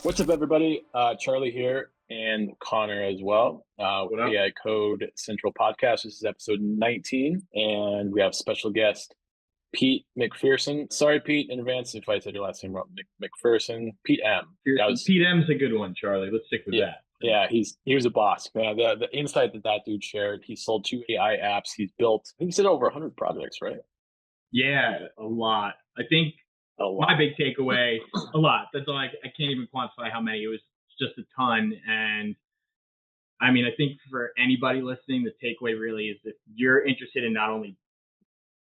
What's up, everybody? Charlie here and Connor as well. What up? AI Code Central Podcast. This is episode 19, and we have special guest Pete McPherson. Sorry, Pete, in advance if I said your last name wrong. McPherson. Pete M. That Pearson. was PM's a good one, Charlie. Let's stick with yeah, that. yeah. He was a boss, man. The insight that dude shared. He sold two AI apps. He's built. I think he said over 100 projects, right? Yeah, a lot. I think A my lot. big takeaway, a lot. That's like I can't even quantify how many. It was just a ton. And I mean, I think for anybody listening, the takeaway really is if you're interested in not only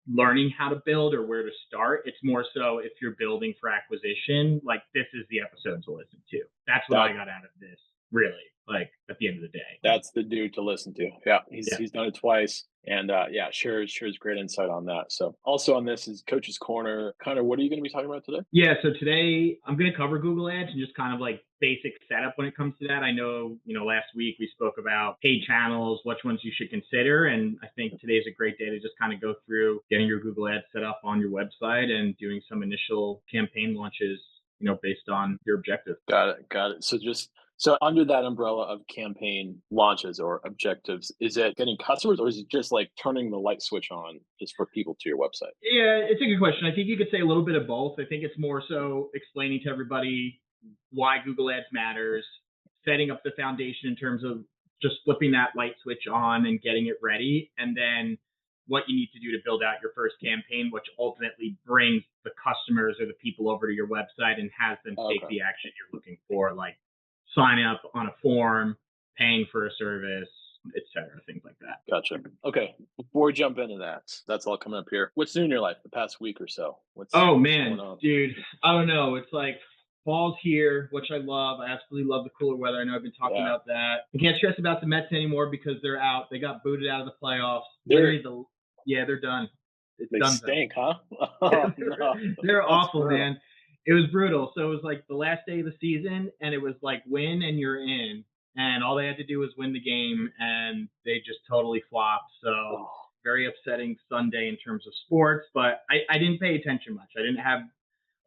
learning how to build or where to start, it's more so if you're building for acquisition, like this is the episode to listen to. That's what I That got out of this, really. Like at the end of the day. That's the dude to listen to. Yeah, Yeah. he's done it twice, and yeah, shares great insight on that. So also on this is Coach's Corner. Connor, what are you going to be talking about today? Yeah, so today I'm going to cover Google Ads and just kind of like basic setup when it comes to that. I know, last week we spoke about paid channels, which ones you should consider. And I think today's a great day to just kind of go through getting your Google Ads set up on your website and doing some initial campaign launches, based on your objective. Got it. So under that umbrella of campaign launches or objectives, is it getting customers, or is it just like turning the light switch on just for people to your website? Yeah, it's a good question. I think you could say a little bit of both. I think it's more so explaining to everybody why Google Ads matters, setting up the foundation in terms of just flipping that light switch on and getting it ready, and then what you need to do to build out your first campaign, which ultimately brings the customers or the people over to your website and has them take Okay, the action you're looking for, like sign up on a form, paying for a service, etc., things like that. gotcha. Okay, before we jump into that, that's all coming up here. What's new in your life the past week or so? Oh What's going man, on? dude, I don't know. It's like fall's here, which I love. I absolutely love the cooler weather. I know I've been talking Yeah, about that. I can't stress about the Mets anymore because they're out. They got booted out of the playoffs. they're Literally, yeah, they're done. It's they done though. stink, huh? Oh no, They're that's awful, brutal. man. It was brutal. So it was like the last day of the season, and it was like win and you're in. And all they had to do was win the game, and they just totally flopped. So Oh, very upsetting Sunday in terms of sports, but I didn't pay attention much. I didn't have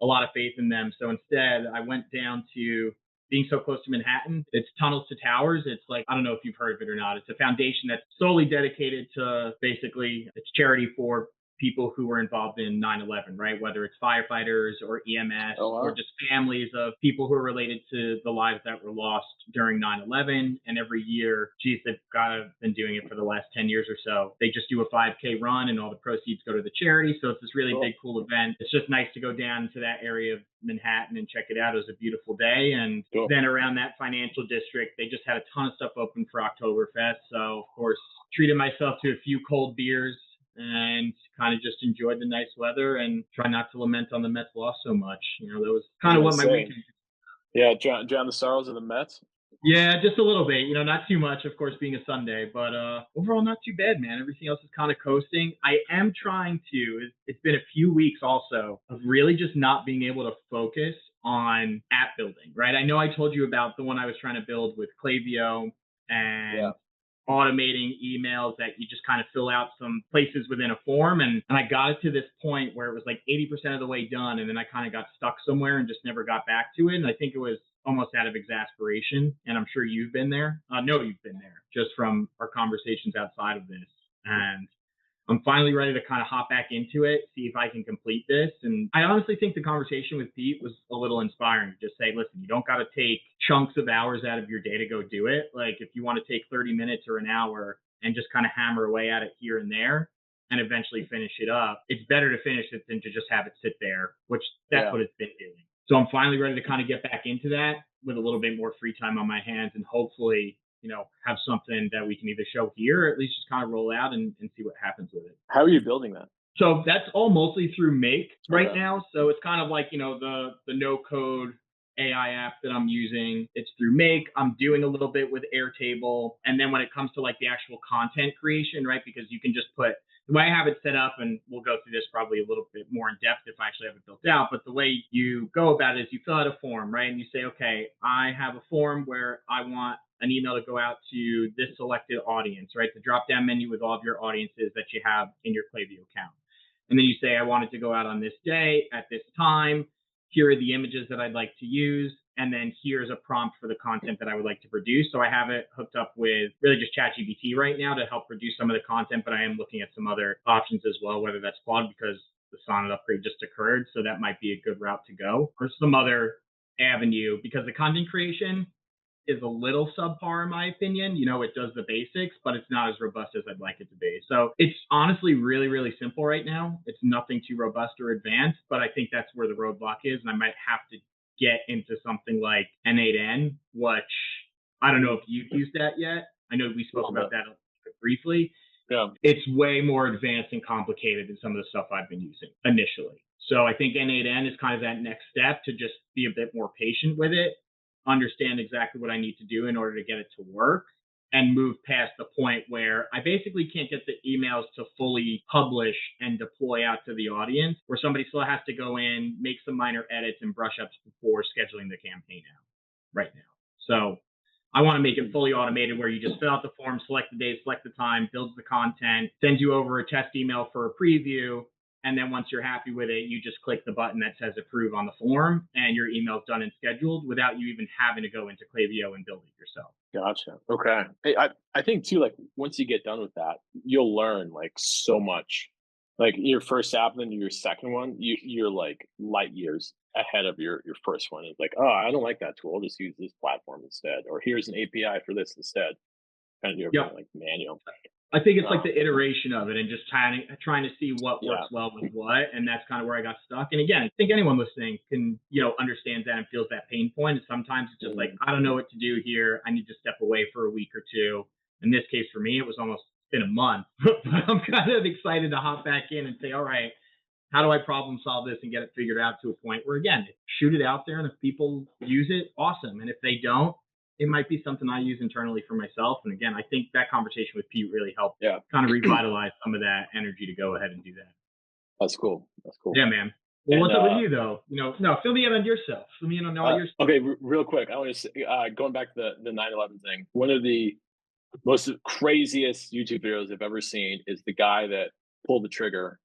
a lot of faith in them. So instead, I went down to being so close to Manhattan. It's Tunnels to Towers. It's like, I don't know if you've heard of it or not. It's a foundation that's solely dedicated to basically, it's charity for people who were involved in 9/11, right? Whether it's firefighters or EMS oh or wow. just families of people who are related to the lives that were lost during 9/11. And every year, geez, they've been doing it for the last 10 years or so. They just do a 5K run and all the proceeds go to the charity. So it's this really big, Cool. cool event. It's just nice to go down to that area of Manhattan and check it out. It was a beautiful day. And Cool. then around that financial district, they just had a ton of stuff open for Oktoberfest. So, of course, treated myself to a few cold beers and kind of just enjoyed the nice weather and try not to lament on the Mets loss so much. That was I was kind of gonna what my say, weekend. yeah, drown the sorrows of the Mets. Yeah, just a little bit. Not too much, of course, being a Sunday, but overall not too bad, man. Everything else is kind of coasting. I am trying to. It's been a few weeks also of really just not being able to focus on app building, right? I know I told you about the one I was trying to build with Klaviyo Yeah. and automating emails that you just kind of fill out some places within a form. And I got it to this point where it was like 80% of the way done. And then I kind of got stuck somewhere and just never got back to it. And I think it was almost out of exasperation. And I'm sure you've been there. No, you've been there just from our conversations outside of this. And I'm finally ready to kind of hop back into it, see if I can complete this. And I honestly think the conversation with Pete was a little inspiring. Just say, listen, you don't got to take chunks of hours out of your day to go do it. Like if you want to take 30 minutes or an hour and just kind of hammer away at it here and there and eventually finish it up, it's better to finish it than to just have it sit there, which that's Yeah. what it's been doing. So I'm finally ready to kind of get back into that with a little bit more free time on my hands and hopefully have something that we can either show here or at least just kind of roll out and see what happens with it. How are you building that? So that's all mostly through Make right Okay. now. So it's kind of like, the no code AI app that I'm using. It's through Make. I'm doing a little bit with Airtable. And then when it comes to like the actual content creation, right? Because you can just put the way I have it set up, and we'll go through this probably a little bit more in depth if I actually have it built out. But the way you go about it is you fill out a form, right? And you say, okay, I have a form where I want an email to go out to this selected audience, right? The drop down menu with all of your audiences that you have in your Klaviyo account. And then you say, I want it to go out on this day at this time. Here are the images that I'd like to use. and then here's a prompt for the content that I would like to produce. So I have it hooked up with really just ChatGPT right now to help produce some of the content, but I am looking at some other options as well, whether that's Claude because the Sonnet upgrade just occurred. So that might be a good route to go, or some other avenue, because the content creation is a little subpar in my opinion. It does the basics, but it's not as robust as I'd like it to be. So it's honestly really, really simple right now. It's nothing too robust or advanced, but I think that's where the roadblock is. And I might have to get into something like N8N, which I don't know if you've used that yet. I know we spoke about that briefly. Yeah. It's way more advanced and complicated than some of the stuff I've been using initially. So I think N8N is kind of that next step to just be a bit more patient with it, understand exactly what I need to do in order to get it to work, and move past the point where I basically can't get the emails to fully publish and deploy out to the audience, where somebody still has to go in, make some minor edits and brush ups before scheduling the campaign out right now. So I want to make it fully automated where you just fill out the form, select the date, select the time, builds the content, sends you over a test email for a preview. And then once you're happy with it, you just click the button that says approve on the form and your email's done and scheduled without you even having to go into Klaviyo and build it yourself. Gotcha. Okay. Hey, I think too, like once you get done with that, you'll learn like so much. Like your first app and then your second one, you're like light years ahead of your first one. It's like, oh, I don't like that tool. I'll just use this platform instead. Or here's an API for this instead. Kind of do everything like manual. I think it's like the iteration of it and just trying to see what works well with what. And that's kind of where I got stuck. And again, I think anyone listening can, understands that and feels that pain point. And sometimes it's just like, I don't know what to do here. I need to step away for a week or two. In this case, for me, it was almost been a month, but I'm kind of excited to hop back in and say, all right, how do I problem solve this and get it figured out to a point where, again, shoot it out there. And if people use it, awesome. And if they don't, it might be something I use internally for myself. And again, I think that conversation with Pete really helped kind of revitalize some of that energy to go ahead and do that. That's cool. Yeah, man. Well, what's up with you though? Fill me in on yourself. Fill me in on all your stuff. Okay, real quick. I want to say, going back to the 9/11 thing. One of the most craziest YouTube videos I've ever seen is the guy that pulled the trigger,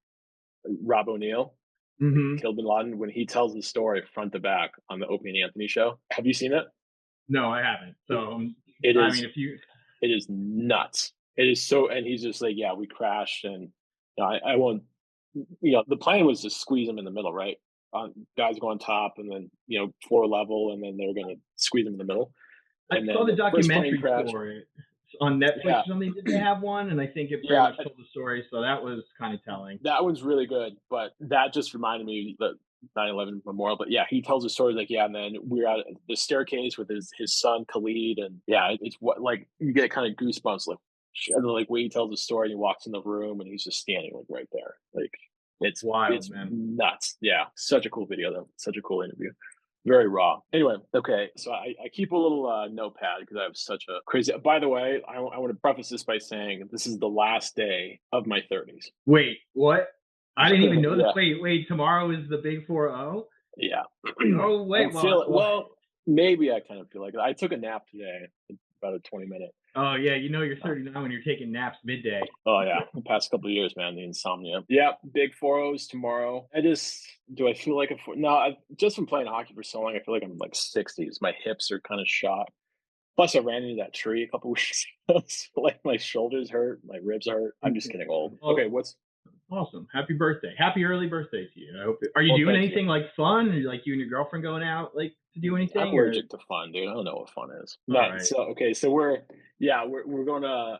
Rob O'Neill, killed Bin Laden, when he tells the story front to back on the Opie and Anthony show. Have you seen it? No, I haven't. So it is nuts. It is so, and he's just like, yeah, we crashed, and I won't. The plan was to squeeze them in the middle, right? Guys go on top, and then floor level, and then they're going to squeeze them in the middle. And I saw the documentary for it on Netflix or something. Did they have one? And I think it pretty much told the story, so that was kind of telling. That one's really good, but that just reminded me that 9/11 memorial. But yeah, he tells a story like, and then we're at the staircase with his son Khalid, and it's what, like, you get kind of goosebumps, like, and then, like, when he tells the story and he walks in the room and he's just standing like right there, like it's wild, it's man. Nuts. Yeah, such a cool video though, such a cool interview. Very raw. Anyway, okay, so I keep a little notepad because I have such a crazy. By the way, I want to preface this by saying this is the last day of my 30s. Wait, what? I didn't even know this. Wait, tomorrow is the big 4-0? Yeah. Oh, wait. Well, maybe I kind of feel like it. I took a nap today, about a 20-minute. Oh, yeah. You're 39 when you're taking naps midday. Oh, yeah. The past couple of years, man, the insomnia. Yeah, big 4-0s tomorrow. Do I feel like just from playing hockey for so long, I feel like I'm like 60s. My hips are kind of shot. Plus, I ran into that tree a couple of weeks ago. So, like, my shoulders hurt, my ribs hurt. I'm just getting old. Okay, what's... Awesome. Happy birthday. Happy early birthday to you. I hope are you doing anything like fun? Or like you and your girlfriend going out like to do anything? I'm allergic to fun, dude. I don't know what fun is. Right. So we're going to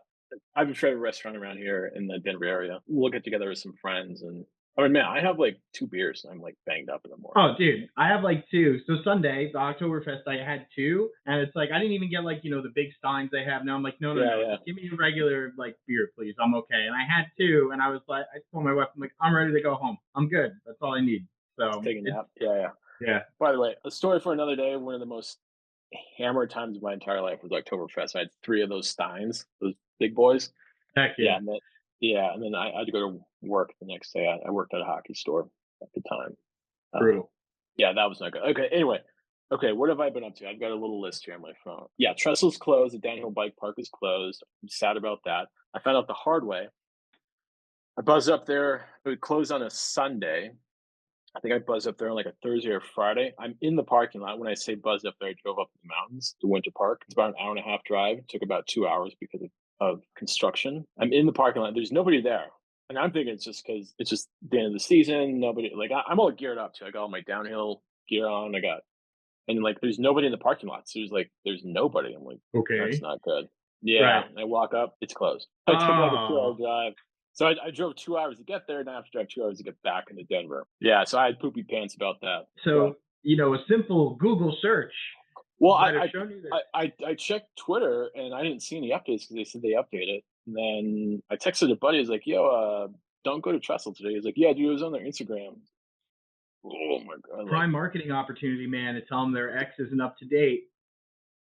I have a favorite restaurant around here in the Denver area. We'll get together with some friends, and I mean, man, I have like 2 beers and I'm like banged up in the morning. Oh, dude, I have like 2. So Sunday, the Oktoberfest, I had 2, and it's like I didn't even get like the big steins they have now. I'm like, no, just give me a regular like beer, please. I'm okay. And I had 2, and I was like, I told my wife, I'm like, I'm ready to go home. I'm good. That's all I need. So taking a nap. Yeah. By the way, a story for another day. One of the most hammered times of my entire life was Oktoberfest. I had 3 of those steins, those big boys. Heck yeah. And then I had to go to work the next day. I worked at a hockey store at the time. True. Yeah, that was not good. Okay, anyway. Okay, what have I been up to? I've got a little list here on my phone. Yeah, Trestle's closed. The downhill bike park is closed. I'm sad about that. I found out the hard way. I buzzed up there. It would close on a Sunday. I think I buzzed up there on like a Thursday or Friday. I'm in the parking lot. When I say buzzed up there, I drove up the mountains to Winter Park. It's about an hour and a half drive. It took about 2 hours because of construction. I'm in the parking lot. There's nobody there. And I'm thinking it's just because it's just the end of the season. Nobody, like, I'm all geared up too. I got all my downhill gear on. And like, there's nobody in the parking lot. So there's nobody. I'm like, that's Okay. not good. Yeah. Right. I walk up, it's closed. I took like a 2 hour Oh, drive. So I drove 2 hours to get there, and I have to drive 2 hours to get back into Denver. Yeah, so I had poopy pants about that. But so a simple Google search well, might have shown you that. I checked Twitter and I didn't see any updates because they said they updated. And then I texted a buddy. I was like, "Yo, don't go to Trestle today." He's like, "Yeah, dude, it was on their Instagram." Oh my god! Like, Prime marketing opportunity, man, to tell them their X isn't up to date.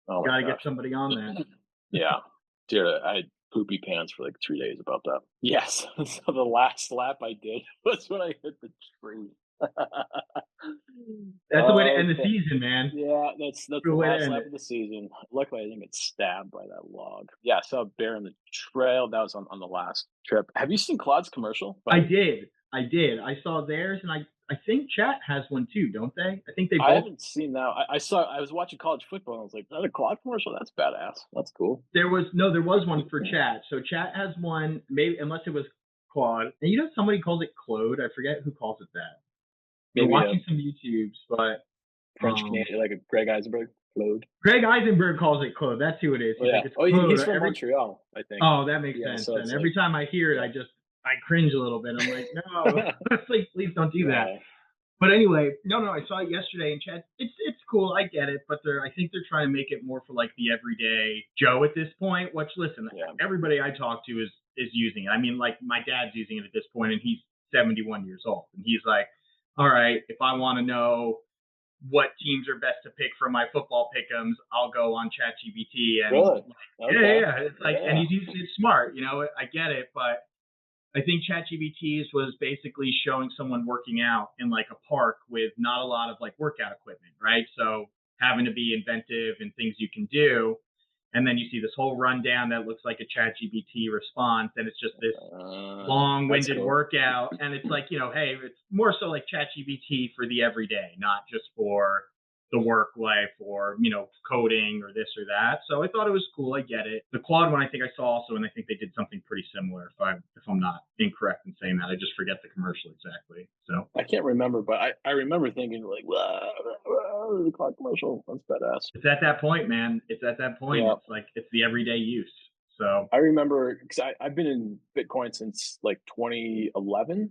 oh my Got to get gosh. somebody on that. Yeah, dude, I had poopy pants for like 3 days about that. Yes, so the last lap I did was when I hit the tree. That's the way to end the Okay. season, man. Yeah, that's the Good way to last end lap it. of the season. Luckily, I didn't get stabbed by that log. Yeah, I saw a bear on the trail. That was on the last trip. Have you seen Claude's commercial? I But did. I did. I saw theirs, and I think Chat has one too, don't they? I think they I both. haven't seen that. I saw. I was watching college football. And I was like, another Claude commercial. That's badass. That's cool. There was one for Chat. So Chat has one, maybe unless it was Claude. And somebody calls it Claude. I forget who calls it that. We're Maybe a watching some YouTubes, but French Canadian, like a Greg Eisenberg, Claude. Greg Eisenberg calls it Claude. That's who it is. Oh He's yeah. like, it's Oh, Claude. he's from Montreal, I think. Oh, that makes Yeah. sense. So And it's every like, time I hear it, yeah, I cringe a little bit. I'm like, no, please don't do that. yeah, But anyway, no, I saw it yesterday in chat. It's cool, I get it, but I think they're trying to make it more for like the everyday Joe at this point. Which, listen, yeah. everybody I talk to is using it. I mean, like my dad's using it at this point, and he's 71 years old, and he's like, all right, if I want to know what teams are best to pick for my football pick'ems, I'll go on ChatGPT and Really? Okay. yeah. It's like, and Yeah. he's using it smart. I get it, but I think ChatGPT's was basically showing someone working out in like a park with not a lot of like workout equipment, right? So having to be inventive and things you can do. And then you see this whole rundown that looks like a ChatGPT response, and it's just this That's long-winded cool. workout. And it's like, hey, it's more so like ChatGPT for the everyday, not just for the work life or coding or this or that. So I thought it was cool. I get it. The Claude one I think I saw also, and I think they did something pretty similar. If I'm not incorrect in saying that, I just forget the commercial exactly. So I can't remember, but I remember thinking like, "Whoa, the Claude commercial. That's badass." it's at that point, man. It's at that point. Yeah, It's like it's the everyday use. So I remember because I've been in Bitcoin since like 2011,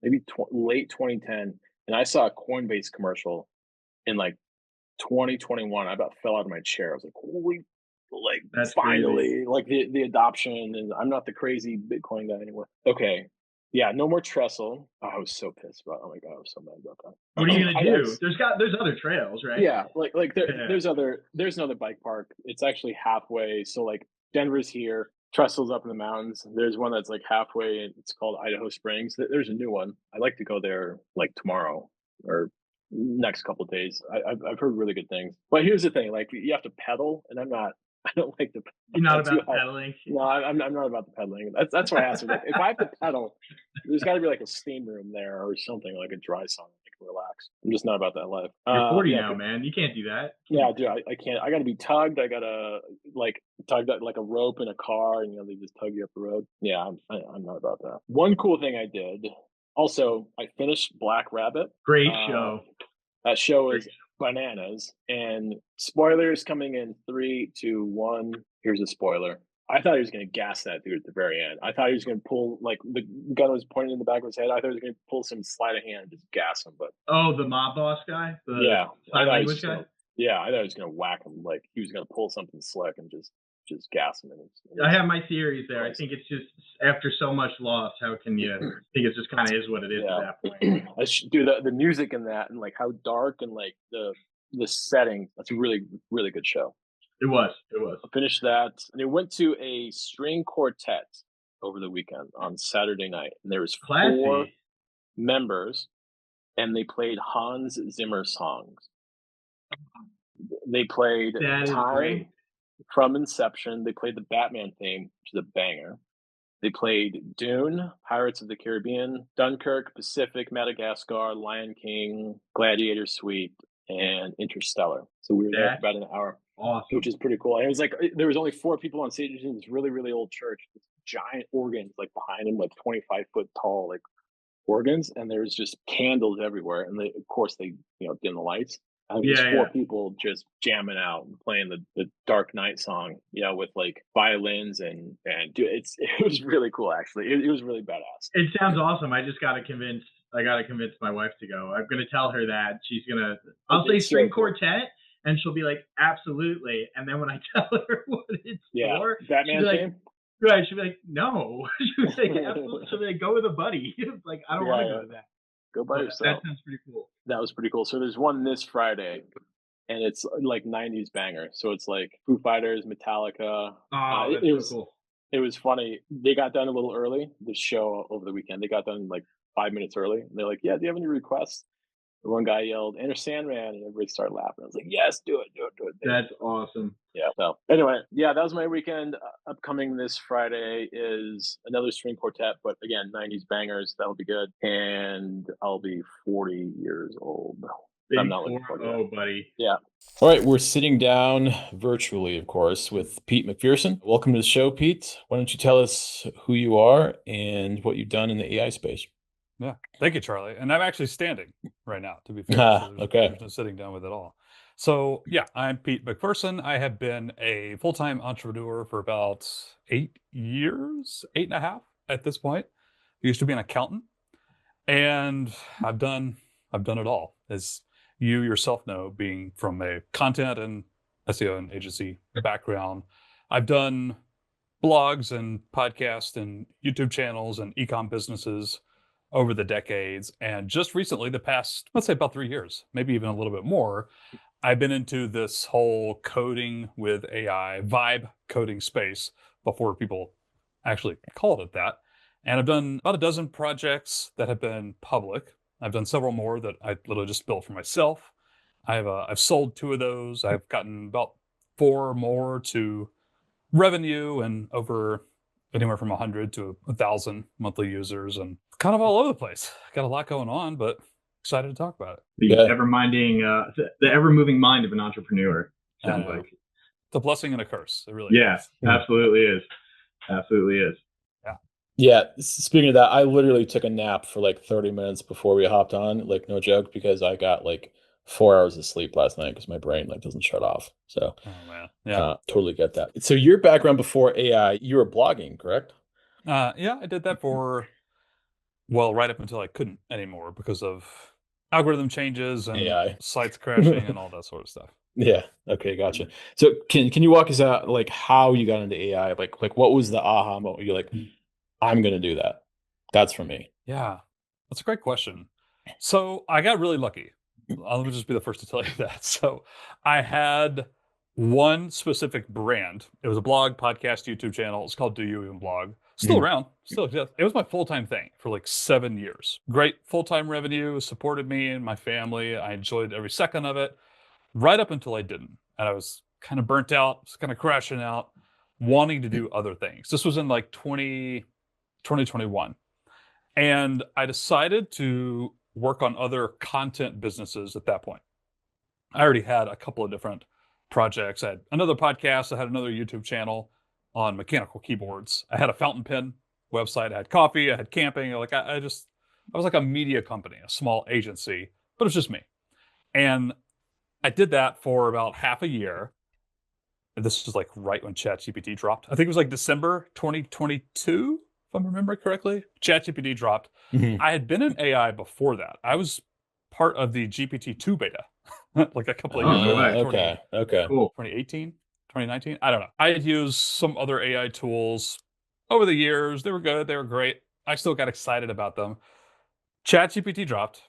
maybe late 2010, and I saw a Coinbase commercial in like 2021. I about fell out of my chair. I was like, "Holy!" Like that's crazy. finally, like the adoption, and I'm not the crazy Bitcoin guy anymore. Okay, yeah, no more Trestle. Oh, I was so pissed about. Oh my god, I was so mad about What are you that. gonna do? There's other trails, right? Yeah, like Yeah, there's another bike park. It's actually halfway. So like Denver's here, Trestle's up in the mountains. There's one that's like halfway, and it's called Idaho Springs. There's a new one. I like to go there like tomorrow or next couple of days. I've heard really good things. But here's the thing: like you have to pedal, and I'm not. I don't like to. you're not I'm too about the high. pedaling. No, I'm not about the pedaling. That's why I asked. Like, if I have to pedal, there's got to be like a steam room there or something like a dry sauna. I can relax. I'm just not about that life. You're 40 Yeah, now, man. You can't do that. yeah, dude, I can't. I got to be tugged. I got to like tugged like a rope in a car, and they just tug you up the road. Yeah, I'm not about that. One cool thing I did. Also, I finished Black Rabbit. Great Uh, show. that show Great is bananas. And spoilers coming in 3, 2, 1. Here's a spoiler. I thought he was going to gas that dude at the very end. I thought he was going to pull, like, the gun was pointing in the back of his head. I thought he was going to pull some sleight of hand and just gas him. But Oh, the mob boss guy, the yeah, I sign thought he was language just guy. going to, yeah, I thought he was going to whack him. Like, he was going to pull something slick and just gas him. I have my theories there. I close. think it's just after so much loss, how can you? I think it just kind of is what it is at Yeah. that point. I should do the music in that and like how dark and like the setting. That's a really, really good show. It was. It was. I finished that, and I went to a string quartet over the weekend on Saturday night, and there was four Classy. members, and they played Hans Zimmer songs. They played That is Time great. from Inception. They played the Batman theme, which is a banger. They played Dune, Pirates of the Caribbean, Dunkirk, Pacific, Madagascar, Lion King, Gladiator Suite, and Interstellar. So we were there for That's about an hour, which awesome. is pretty cool. And it was like there was only 4 people on stage in this really, really old church, this giant organs like behind him, like 25-foot tall, like organs, and there's just candles everywhere. And of course, they dim the lights. And there's Yeah, four yeah. people just jamming out and playing the Dark Knight song, with like violins and dude, it was really cool actually. It was really badass. It sounds awesome. I gotta convince my wife to go. I'm gonna tell her that I'll say It's so string cool. quartet, and she'll be like, absolutely. And then when I tell her what it's Yeah, for, she'll Batman be like, theme. right, she'll be like, no. She'll be like, absolutely. She'll be like, go with a buddy. Like, I don't want to Yeah, go to that. go by But that yourself. sounds pretty cool. That was pretty cool. So there's one this Friday, and it's like '90s banger. So it's like Foo Fighters, Metallica. Oh, It, that's it so was cool. it was funny. They got done a little early. The show over the weekend, they got done like 5 minutes early. And they're like, "Yeah, do you have any requests?" The one guy yelled, "Enter Sandman," and everybody started laughing. I was like, "Yes, do it, do it, do it." That's awesome. Yeah. So anyway, yeah, that was my weekend. Upcoming this Friday is another string quartet, but again, '90s bangers. That'll be good. And I'll be 40 years old. I'm Big not looking four forward to that. oh, buddy. Yeah. All right, we're sitting down virtually, of course, with Pete McPherson. Welcome to the show, Pete. Why don't you tell us who you are and what you've done in the AI space? Yeah. Thank you, Charlie. And I'm actually standing right now, to be fair. Ah, So okay. there's no sitting down with it all. So yeah, I'm Pete McPherson. I have been a full-time entrepreneur for about 8 years, 8.5 at this point. I used to be an accountant, and I've done it all, as you yourself know, being from a content and SEO and agency background. I've done blogs and podcasts and YouTube channels and ecom businesses over the decades. And just recently, the past, let's say about 3 years, maybe even a little bit more, I've been into this whole coding with AI, vibe coding space before people actually called it that. And I've done about a dozen projects that have been public. I've done several more that I literally just built for myself. I've sold 2 of those. I've gotten about 4 more to revenue and over anywhere from 100 to 1,000 monthly users, and kind of all over the place. Got a lot going on, but excited to talk about it. The ever moving mind of an entrepreneur. Sounds like it's a blessing and a curse. It really yeah, is. absolutely is. Absolutely is. Yeah. Speaking of that, I literally took a nap for like 30 minutes before we hopped on, like no joke, because I got like 4 hours of sleep last night because my brain like doesn't shut off. So Oh man, yeah, totally get that. So your background before AI, you were blogging, correct? yeah. I did that for right up until I couldn't anymore because of algorithm changes and AI. sites crashing and all that sort of stuff. Yeah. Okay, gotcha. So can you walk us out like how you got into AI? Like what was the aha moment? You're like, I'm gonna do that. That's for me. Yeah, that's a great question. So I got really lucky. I'll just be the first to tell you that. So I had one specific brand. It was a blog, podcast, YouTube channel. It's called Do You Even Blog? Still around, still exists. It was my full-time thing for like 7 years. Great full-time revenue, supported me and my family. I enjoyed every second of it, right up until I didn't. And I was kind of burnt out, was kind of crashing out, wanting to do other things. This was in like 2021. And I decided to work on other content businesses at that point. I already had a couple of different projects. I had another podcast. I had another YouTube channel on mechanical keyboards. I had a fountain pen website. I had coffee. I had camping. Like I was like a media company, a small agency, but it was just me. And I did that for about half a year. And this was like right when ChatGPT dropped. I think it was like December 2022, if I'm remembering correctly. ChatGPT dropped. Mhm. I had been in AI before that. I was part of the GPT-2 beta, like a couple of years ago. Okay. Cool. 2018, 2019. I don't know. I had used some other AI tools over the years. They were good. They were great. I still got excited about them. ChatGPT dropped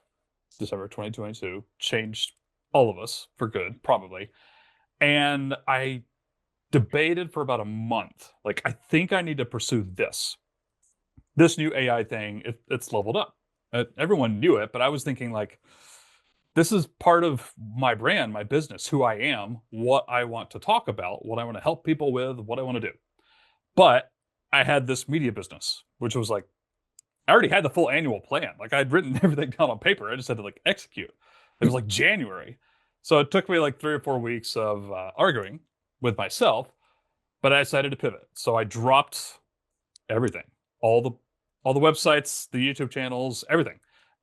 December 2022, changed all of us for good, probably. And I debated for about a month. Like, I think I need to pursue this new AI thing. It's leveled up. Everyone knew it, but I was thinking like, this is part of my brand, my business, who I am, what I want to talk about, what I want to help people with, what I want to do. But I had this media business, which was like, I already had the full annual plan. Like I'd written everything down on paper. I just had to like execute. It was like January. So it took me like 3 or 4 weeks of arguing with myself, but I decided to pivot. So I dropped everything, all the websites, the YouTube channels, everything.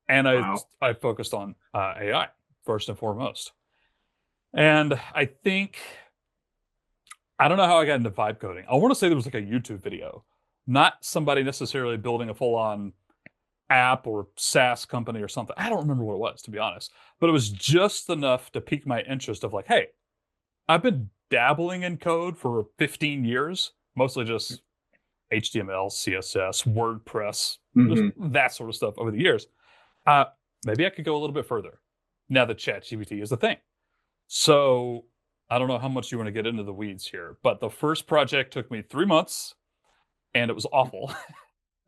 And Wow. I focused on AI first and foremost. And I think, I don't know how I got into vibe coding. I want to say there was like a YouTube video, not somebody necessarily building a full on app or SaaS company or something. I don't remember what it was, to be honest, but it was just enough to pique my interest of like, hey, I've been dabbling in code for 15 years, mostly just HTML, CSS, WordPress, just that sort of stuff over the years. Maybe I could go a little bit further now that ChatGPT is a thing. So I don't know how much you want to get into the weeds here, but the first project took me 3 months and it was awful.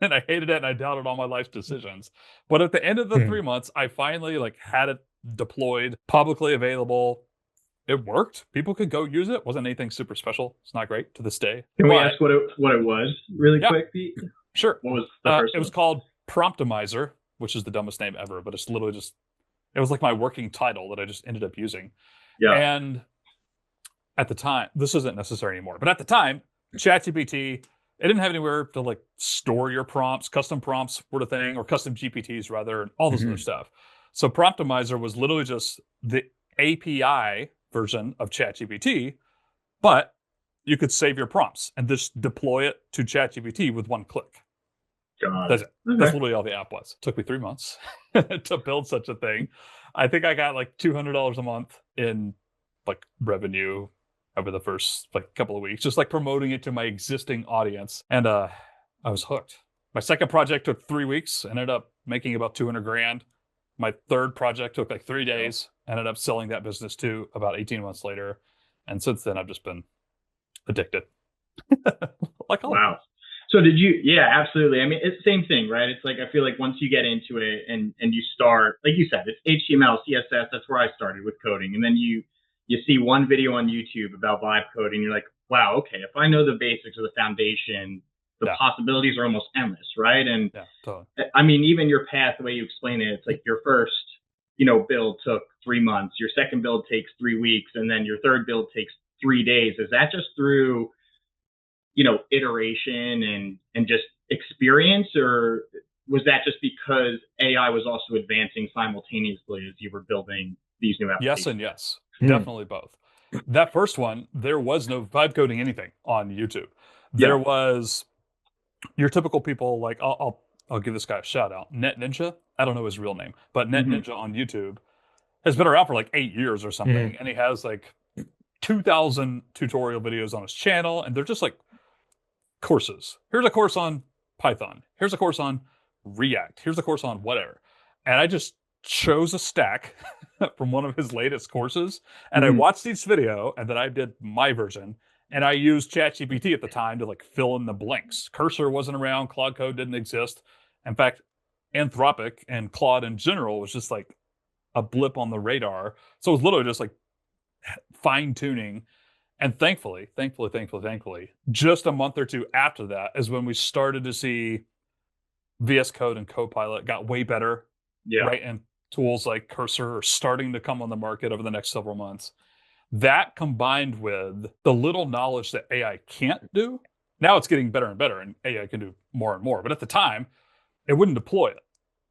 And I hated it and I doubted all my life's decisions. But at the end of the 3 months, I finally like had it deployed, publicly available. It worked. People could go use it. Wasn't anything super special. It's not great to this day. Can we ask what it was really quick, Pete? Sure. What was the first It was called Promptomizer, which is the dumbest name ever, but it's literally just, it was like my working title that I just ended up using. Yeah. And at the time, this isn't necessary anymore, but at the time, ChatGPT, it didn't have anywhere to like store your prompts. Custom prompts were the thing, or custom GPTs rather, and all this other stuff. So Promptomizer was literally just the API version of ChatGPT, but you could save your prompts and just deploy it to ChatGPT with one click. That's it. Okay. That's literally all the app was. It took me 3 months to build such a thing. I think I got like $200 a month in like revenue over the first like couple of weeks, just like promoting it to my existing audience. And I was hooked. My second project took 3 weeks, ended up making about 200 grand. My third project took like 3 days, ended up selling that business too about 18 months later. And since then I've just been addicted. Like wow. So did you, yeah, absolutely. I mean, it's the same thing, right? It's like, I feel like once you get into it and you start, like you said, it's HTML, CSS, that's where I started with coding. And then you see one video on YouTube about vibe coding, you're like, wow, okay, if I know the basics of the foundation, the possibilities are almost endless, right? And totally. I mean, even your path, the way you explain it, it's like your first, build took 3 months, your second build takes 3 weeks, and then your third build takes 3 days. Is that just through iteration and just experience, or was that just because AI was also advancing simultaneously as you were building these new applications? Yes and yes. Definitely both. That first one, there was no vibe coding anything on YouTube. There was your typical people like, I'll give this guy a shout out, Net Ninja. I don't know his real name, but Net Ninja on YouTube has been around for like 8 years or something. And he has like 2,000 tutorial videos on his channel. And they're just like courses. Here's a course on Python. Here's a course on React. Here's a course on whatever. And I just chose a stack from one of his latest courses. And I watched each video and then I did my version. And I used ChatGPT at the time to like fill in the blanks. Cursor wasn't around. Claude Code didn't exist. In fact, Anthropic and Claude in general was just like a blip on the radar. So it was literally just like fine tuning. And thankfully, just a month or two after that is when we started to see VS Code and Copilot got way better. Right. And tools like Cursor are starting to come on the market over the next several months. That combined with the little knowledge that AI can't do, now it's getting better and better, and AI can do more and more. But at the time, it wouldn't deploy it,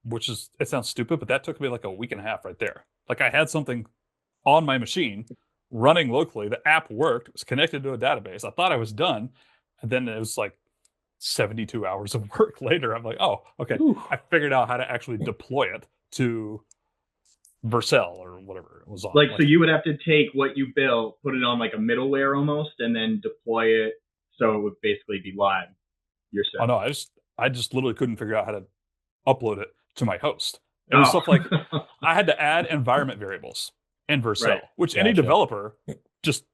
which is, it sounds stupid, but that took me like a week and a half right there. Like I had something on my machine running locally. The app worked. It was connected to a database. I thought I was done. And then it was like 72 hours of work later. I'm like, oh, okay. I figured out how to actually deploy it to Vercel or whatever it was on. Like, so you would have to take what you built, put it on like a middleware almost, and then deploy it so it would basically be live yourself. Oh no, I just literally couldn't figure out how to upload it to my host. It was stuff like I had to add environment variables in Vercel, which any developer just,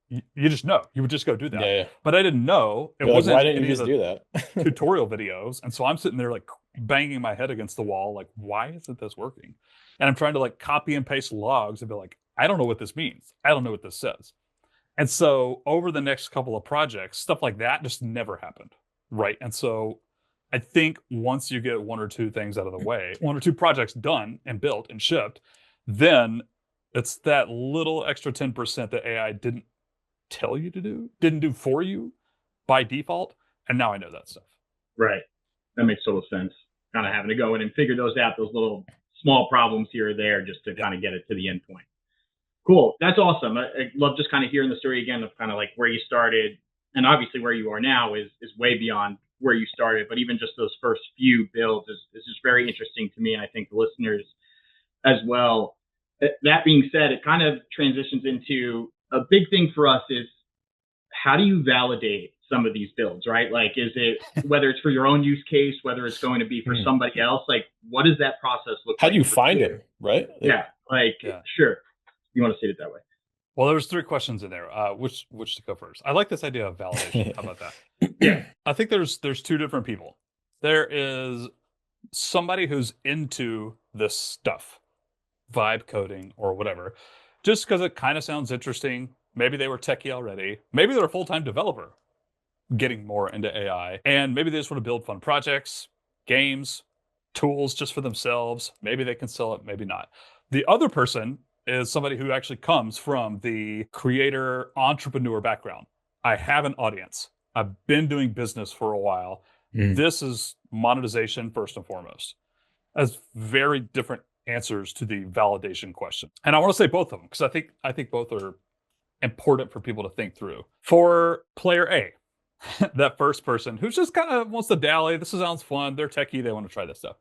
you just know. You would just go do that. But I didn't know. It wasn't why didn't you just do that? tutorial videos. And so I'm sitting there like banging my head against the wall, like, why isn't this working? And I'm trying to like copy and paste logs and be like, I don't know what this means. I don't know what this says. And so over the next couple of projects, stuff like that just never happened. right? And so I think once you get one or two things out of the way, one or two projects done and built and shipped, then it's that little extra 10% that AI didn't tell you to do, didn't do for you by default. And now I know that stuff. Right. That makes total sense. Kind of having to go in and figure those out, those little small problems here or there, just to kind of get it to the end point. Cool. That's awesome. I love just kind of hearing the story again of kind of like where you started, and obviously where you are now is way beyond where you started. But even just those first few builds is just very interesting to me, and I think the listeners as well. That being said, it kind of transitions into a big thing for us is how do you validate some of these builds, right? Like, is it whether it's for your own use case, whether it's going to be for somebody else? Like, what does that process look How like? do you find it, right? Yeah, like, sure. You want to say it that way? Well, there's 3 questions in there. Which to go first? I like this idea of validation. How about that? Yeah. I think there's 2 different people. There is somebody who's into this stuff, vibe coding or whatever, just because it kind of sounds interesting. Maybe they were techie already. Maybe they're a full-time developer getting more into AI. And maybe they just want to build fun projects, games, tools just for themselves. Maybe they can sell it, maybe not. The other person is somebody who actually comes from the creator entrepreneur background. I have an audience. I've been doing business for a while. This is monetization first and foremost. As very different answers to the validation question. And I want to say both of them because I think both are important for people to think through. For player A, that first person who's just kind of wants to dally, this sounds fun, they're techie, they want to try this stuff.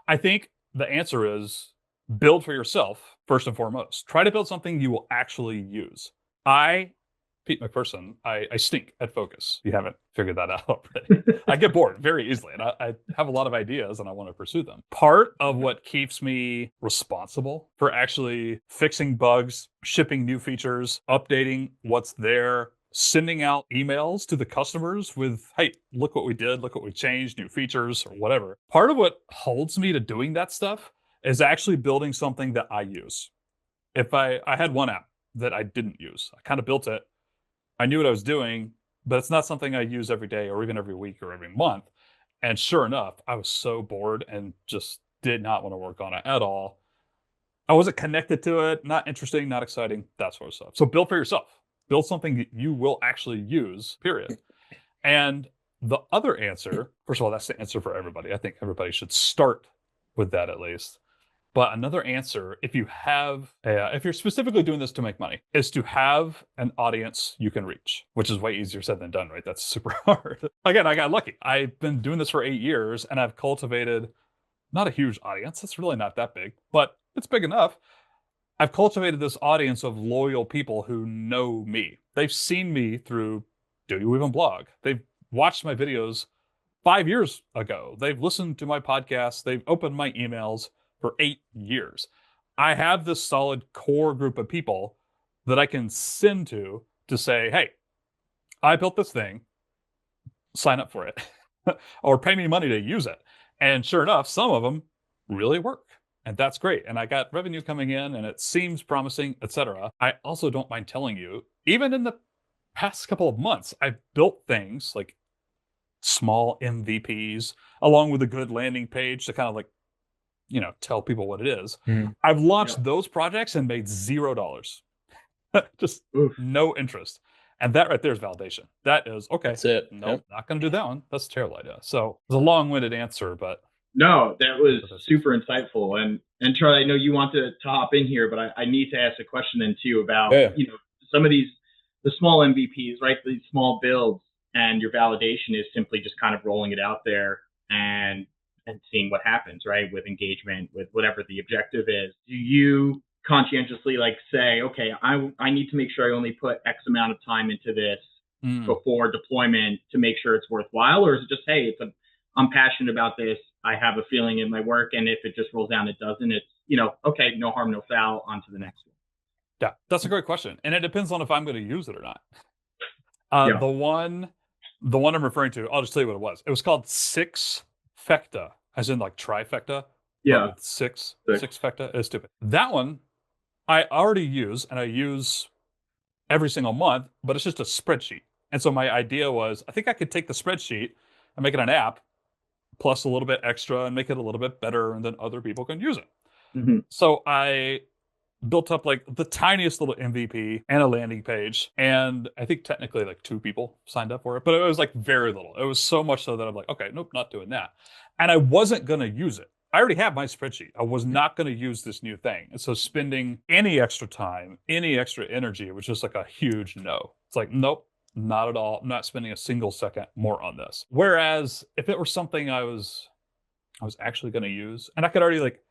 I think the answer is build for yourself first and foremost. Try to build something you will actually use. Pete McPherson, I stink at focus. You haven't figured that out already. I get bored very easily, and I have a lot of ideas, and I want to pursue them. Part of what keeps me responsible for actually fixing bugs, shipping new features, updating what's there, sending out emails to the customers with, hey, look what we did, look what we changed, new features, or whatever. Part of what holds me to doing that stuff is actually building something that I use. If I had one app that I didn't use, I kind of built it, I knew what I was doing, but it's not something I use every day or even every week or every month. And sure enough, I was so bored and just did not want to work on it at all. I wasn't connected to it, not interesting, not exciting, that sort of stuff. So build for yourself. Build something that you will actually use, period. And the other answer, first of all, that's the answer for everybody. I think everybody should start with that at least. But another answer, if you're specifically doing this to make money, is to have an audience you can reach, which is way easier said than done, right? That's super hard. Again, I got lucky. I've been doing this for 8 years and I've cultivated not a huge audience. It's really not that big, but it's big enough. I've cultivated this audience of loyal people who know me. They've seen me through Do You Even Blog? They've watched my videos 5 years ago. They've listened to my podcast. They've opened my emails for 8 years. I have this solid core group of people that I can send to say, hey, I built this thing, sign up for it, or pay me money to use it. And sure enough, some of them really work. And that's great. And I got revenue coming in and it seems promising, etc. I also don't mind telling you, even in the past couple of months, I've built things like small MVPs along with a good landing page to kind of like, tell people what it is. I've launched those projects and made $0. Just no interest. And that right there is validation. That is, okay, that's it. Nope, not going to do that one. That's a terrible idea. So it's a long-winded answer, but. No, that was super insightful. And Charlie, I know you want to hop in here, but I need to ask a question then too about, some of the small MVPs, right? These small builds, and your validation is simply just kind of rolling it out there and seeing what happens, right? With engagement, with whatever the objective is. Do you conscientiously say, okay, I need to make sure I only put X amount of time into this before deployment to make sure it's worthwhile? Or is it just, hey, I'm passionate about this. I have a feeling in my work. And if it just rolls down, it doesn't. It's, okay, no harm, no foul, on to the next one. Yeah, that's a great question. And it depends on if I'm going to use it or not. The one I'm referring to, I'll just tell you what it was. It was called Six Fecta, as in like trifecta. Yeah. Six fecta is stupid. That one I already use, and I use every single month, but it's just a spreadsheet. And so my idea was, I think I could take the spreadsheet, and make it an app plus a little bit extra and make it a little bit better, and then other people can use it. Mhm. So I built up like the tiniest little MVP and a landing page. And I think technically like 2 people signed up for it, but it was like very little. It was so much so that I'm like, okay, nope, not doing that. And I wasn't going to use it. I already have my spreadsheet. I was not going to use this new thing. And so spending any extra time, any extra energy, was just like a huge no. It's like, nope, not at all. I'm not spending a single second more on this. Whereas if it were something I was actually going to use, and I could already like,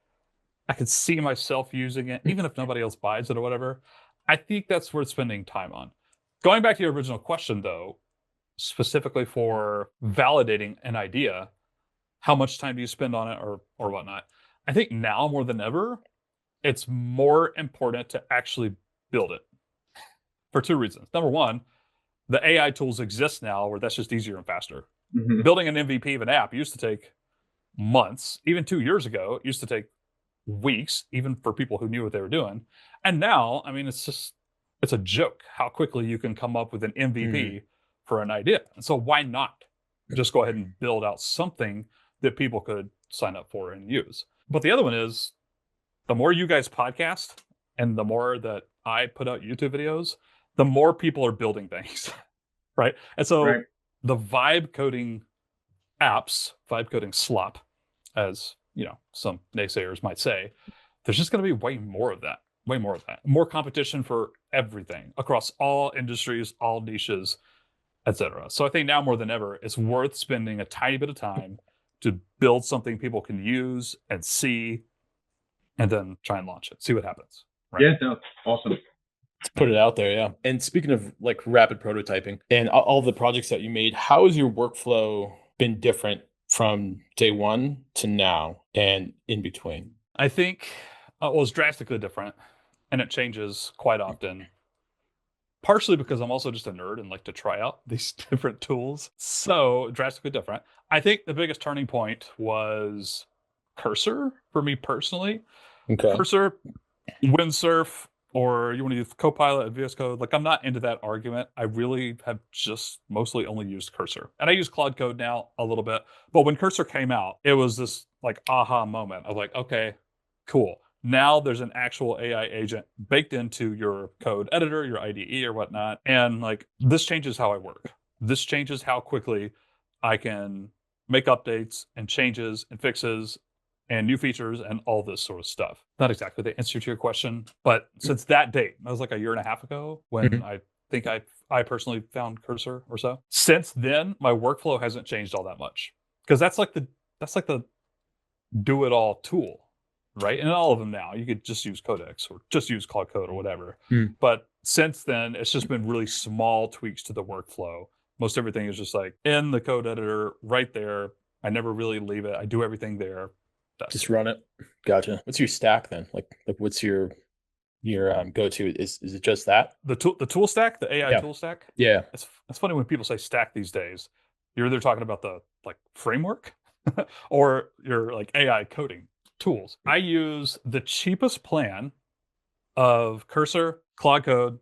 I could see myself using it, even if nobody else buys it or whatever, I think that's worth spending time on. Going back to your original question, though, specifically for validating an idea, how much time do you spend on it or whatnot? I think now more than ever, it's more important to actually build it for 2 reasons. Number one, the AI tools exist now where that's just easier and faster. Mhm. Building an MVP of an app used to take months. Even 2 years ago, it used to take weeks, even for people who knew what they were doing. And now, I mean, it's a joke how quickly you can come up with an MVP for an idea. And so why not just go ahead and build out something that people could sign up for and use? But the other one is, the more you guys podcast and the more that I put out YouTube videos, the more people are building things, right? And so Right. the vibe coding apps, vibe coding slop, as you know, some naysayers might say, there's just going to be way more of that, more competition for everything across all industries, all niches, etc. So I think now more than ever, it's worth spending a tiny bit of time to build something people can use and see, and then try and launch it, see what happens. Right? Yeah, no, awesome. To put it out there, yeah. And speaking of like rapid prototyping and all the projects that you made, how has your workflow been different from day one to now and in between? I think well, it's drastically different, and it changes quite often. Partially because I'm also just a nerd and like to try out these different tools. So drastically different. I think the biggest turning point was Cursor for me personally. Okay. Cursor, Windsurf, or you want to use Copilot and VS Code. Like, I'm not into that argument. I really have just mostly only used Cursor. And I use Claude Code now a little bit. But when Cursor came out, it was this like aha moment of like, okay, cool. Now there's an actual AI agent baked into your code editor, your IDE or whatnot. And like, this changes how I work. This changes how quickly I can make updates and changes and fixes and new features and all this sort of stuff. Not exactly the answer to your question, but since that date, that was like a year and a half ago when I think I personally found Cursor or so. Since then, my workflow hasn't changed all that much, because that's like the do it all tool, right? And all of them now, you could just use Codex or just use Claude Code or whatever. But since then, it's just been really small tweaks to the workflow. Most everything is just like in the code editor right there. I never really leave it. I do everything there. Just run it. Gotcha. What's your stack then? Like what's your go-to? Is it just that? The tool stack, the AI tool stack? Yeah. It's funny when people say stack these days. You're either talking about the like framework or your like AI coding tools. I use the cheapest plan of Cursor, Claude Code,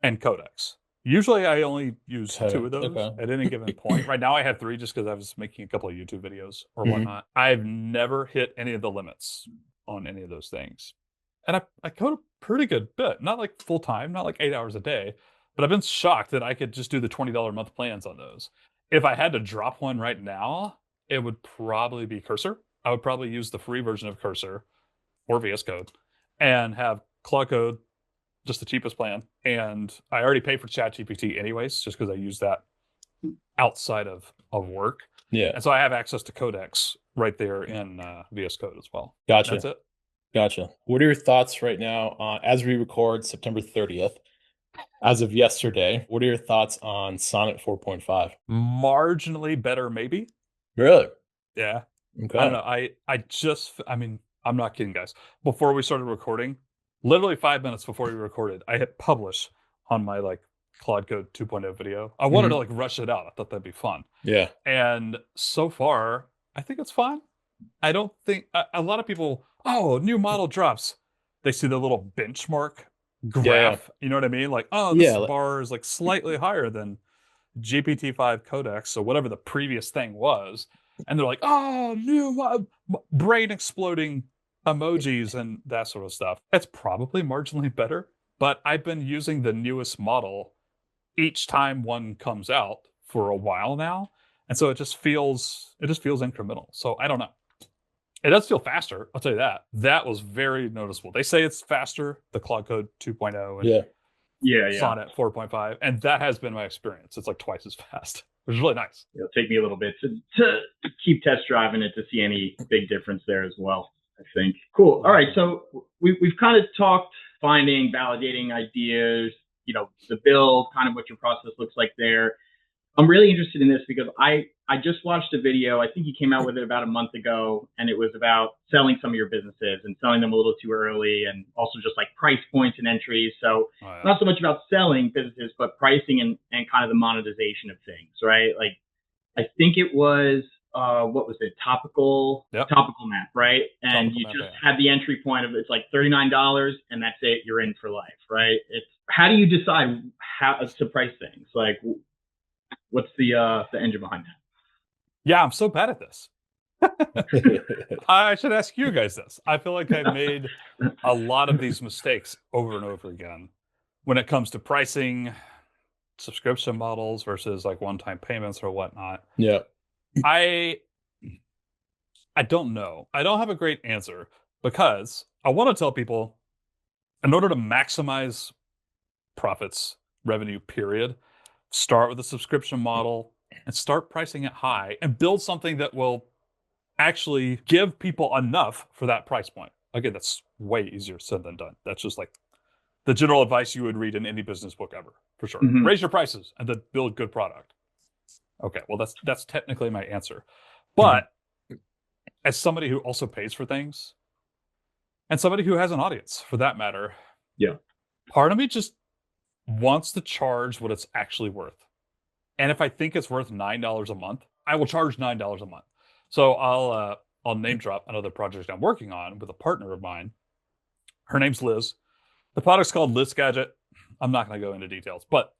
and Codex. Usually I only use 2 of those at any given point. Right now I have 3 just because I was making a couple of YouTube videos or whatnot. I've never hit any of the limits on any of those things. And I code a pretty good bit. Not like full time, not like 8 hours a day, but I've been shocked that I could just do the $20 a month plans on those. If I had to drop one right now, it would probably be Cursor. I would probably use the free version of Cursor or VS Code and have Claude Code, just the cheapest plan. And I already pay for ChatGPT anyways, just because I use that outside of work. Yeah. And so I have access to Codex right there in VS Code as well. Gotcha. That's it. Gotcha. What are your thoughts right now as we record September 30th? As of yesterday, what are your thoughts on Sonnet 4.5? Marginally better, maybe. Really? Yeah. Okay. I don't know. I mean, I'm not kidding, guys. Before we started recording, literally 5 minutes before we recorded, I hit publish on my like Claude Code 2.0 video. I wanted to like rush it out. I thought that'd be fun. Yeah. And so far, I think it's fine. I don't think a lot of people, oh, new model drops. They see the little benchmark graph. You know what I mean? Like, oh, this bar is like slightly higher than GPT-5 codecs, so whatever the previous thing was, and they're like, oh, new brain exploding emojis and that sort of stuff. It's probably marginally better, but I've been using the newest model each time one comes out for a while now, and so it just feels incremental. So I don't know. It does feel faster, I'll tell you that. That was very noticeable. They say it's faster, the Claude Code 2.0 and Sonnet 4.5, and that has been my experience. It's like twice as fast, which is really nice. It'll take me a little bit to keep test driving it to see any big difference there as well, I think. Cool. All right, so we've kind of talked finding, validating ideas, the build, kind of what your process looks like there. I'm really interested in this because I just watched a video. I think you came out with it about a month ago, and it was about selling some of your businesses and selling them a little too early, and also just like price points and entries. So not so much about selling businesses, but pricing and kind of the monetization of things, right? Like I think it was what was it? Topical map, right? And you just had the entry point of it's like $39 and that's it. You're in for life, right? It's how do you decide how to price things? Like what's the engine behind that? Yeah, I'm so bad at this. I should ask you guys this. I feel like I've made a lot of these mistakes over and over again when it comes to pricing, subscription models versus like one-time payments or whatnot. Yeah. I don't know. I don't have a great answer because I want to tell people in order to maximize profits, revenue, period, start with a subscription model and start pricing it high and build something that will actually give people enough for that price point. Again, that's way easier said than done. That's just like the general advice you would read in any business book ever, for sure. Mm-hmm. Raise your prices and then build good product. Okay, well, that's technically my answer. But as somebody who also pays for things and somebody who has an audience, for that matter, part of me just wants to charge what it's actually worth. And if I think it's worth $9 a month, I will charge $9 a month. So I'll name drop another project I'm working on with a partner of mine. Her name's Liz. The product's called Liz Gadget. I'm not going to go into details, but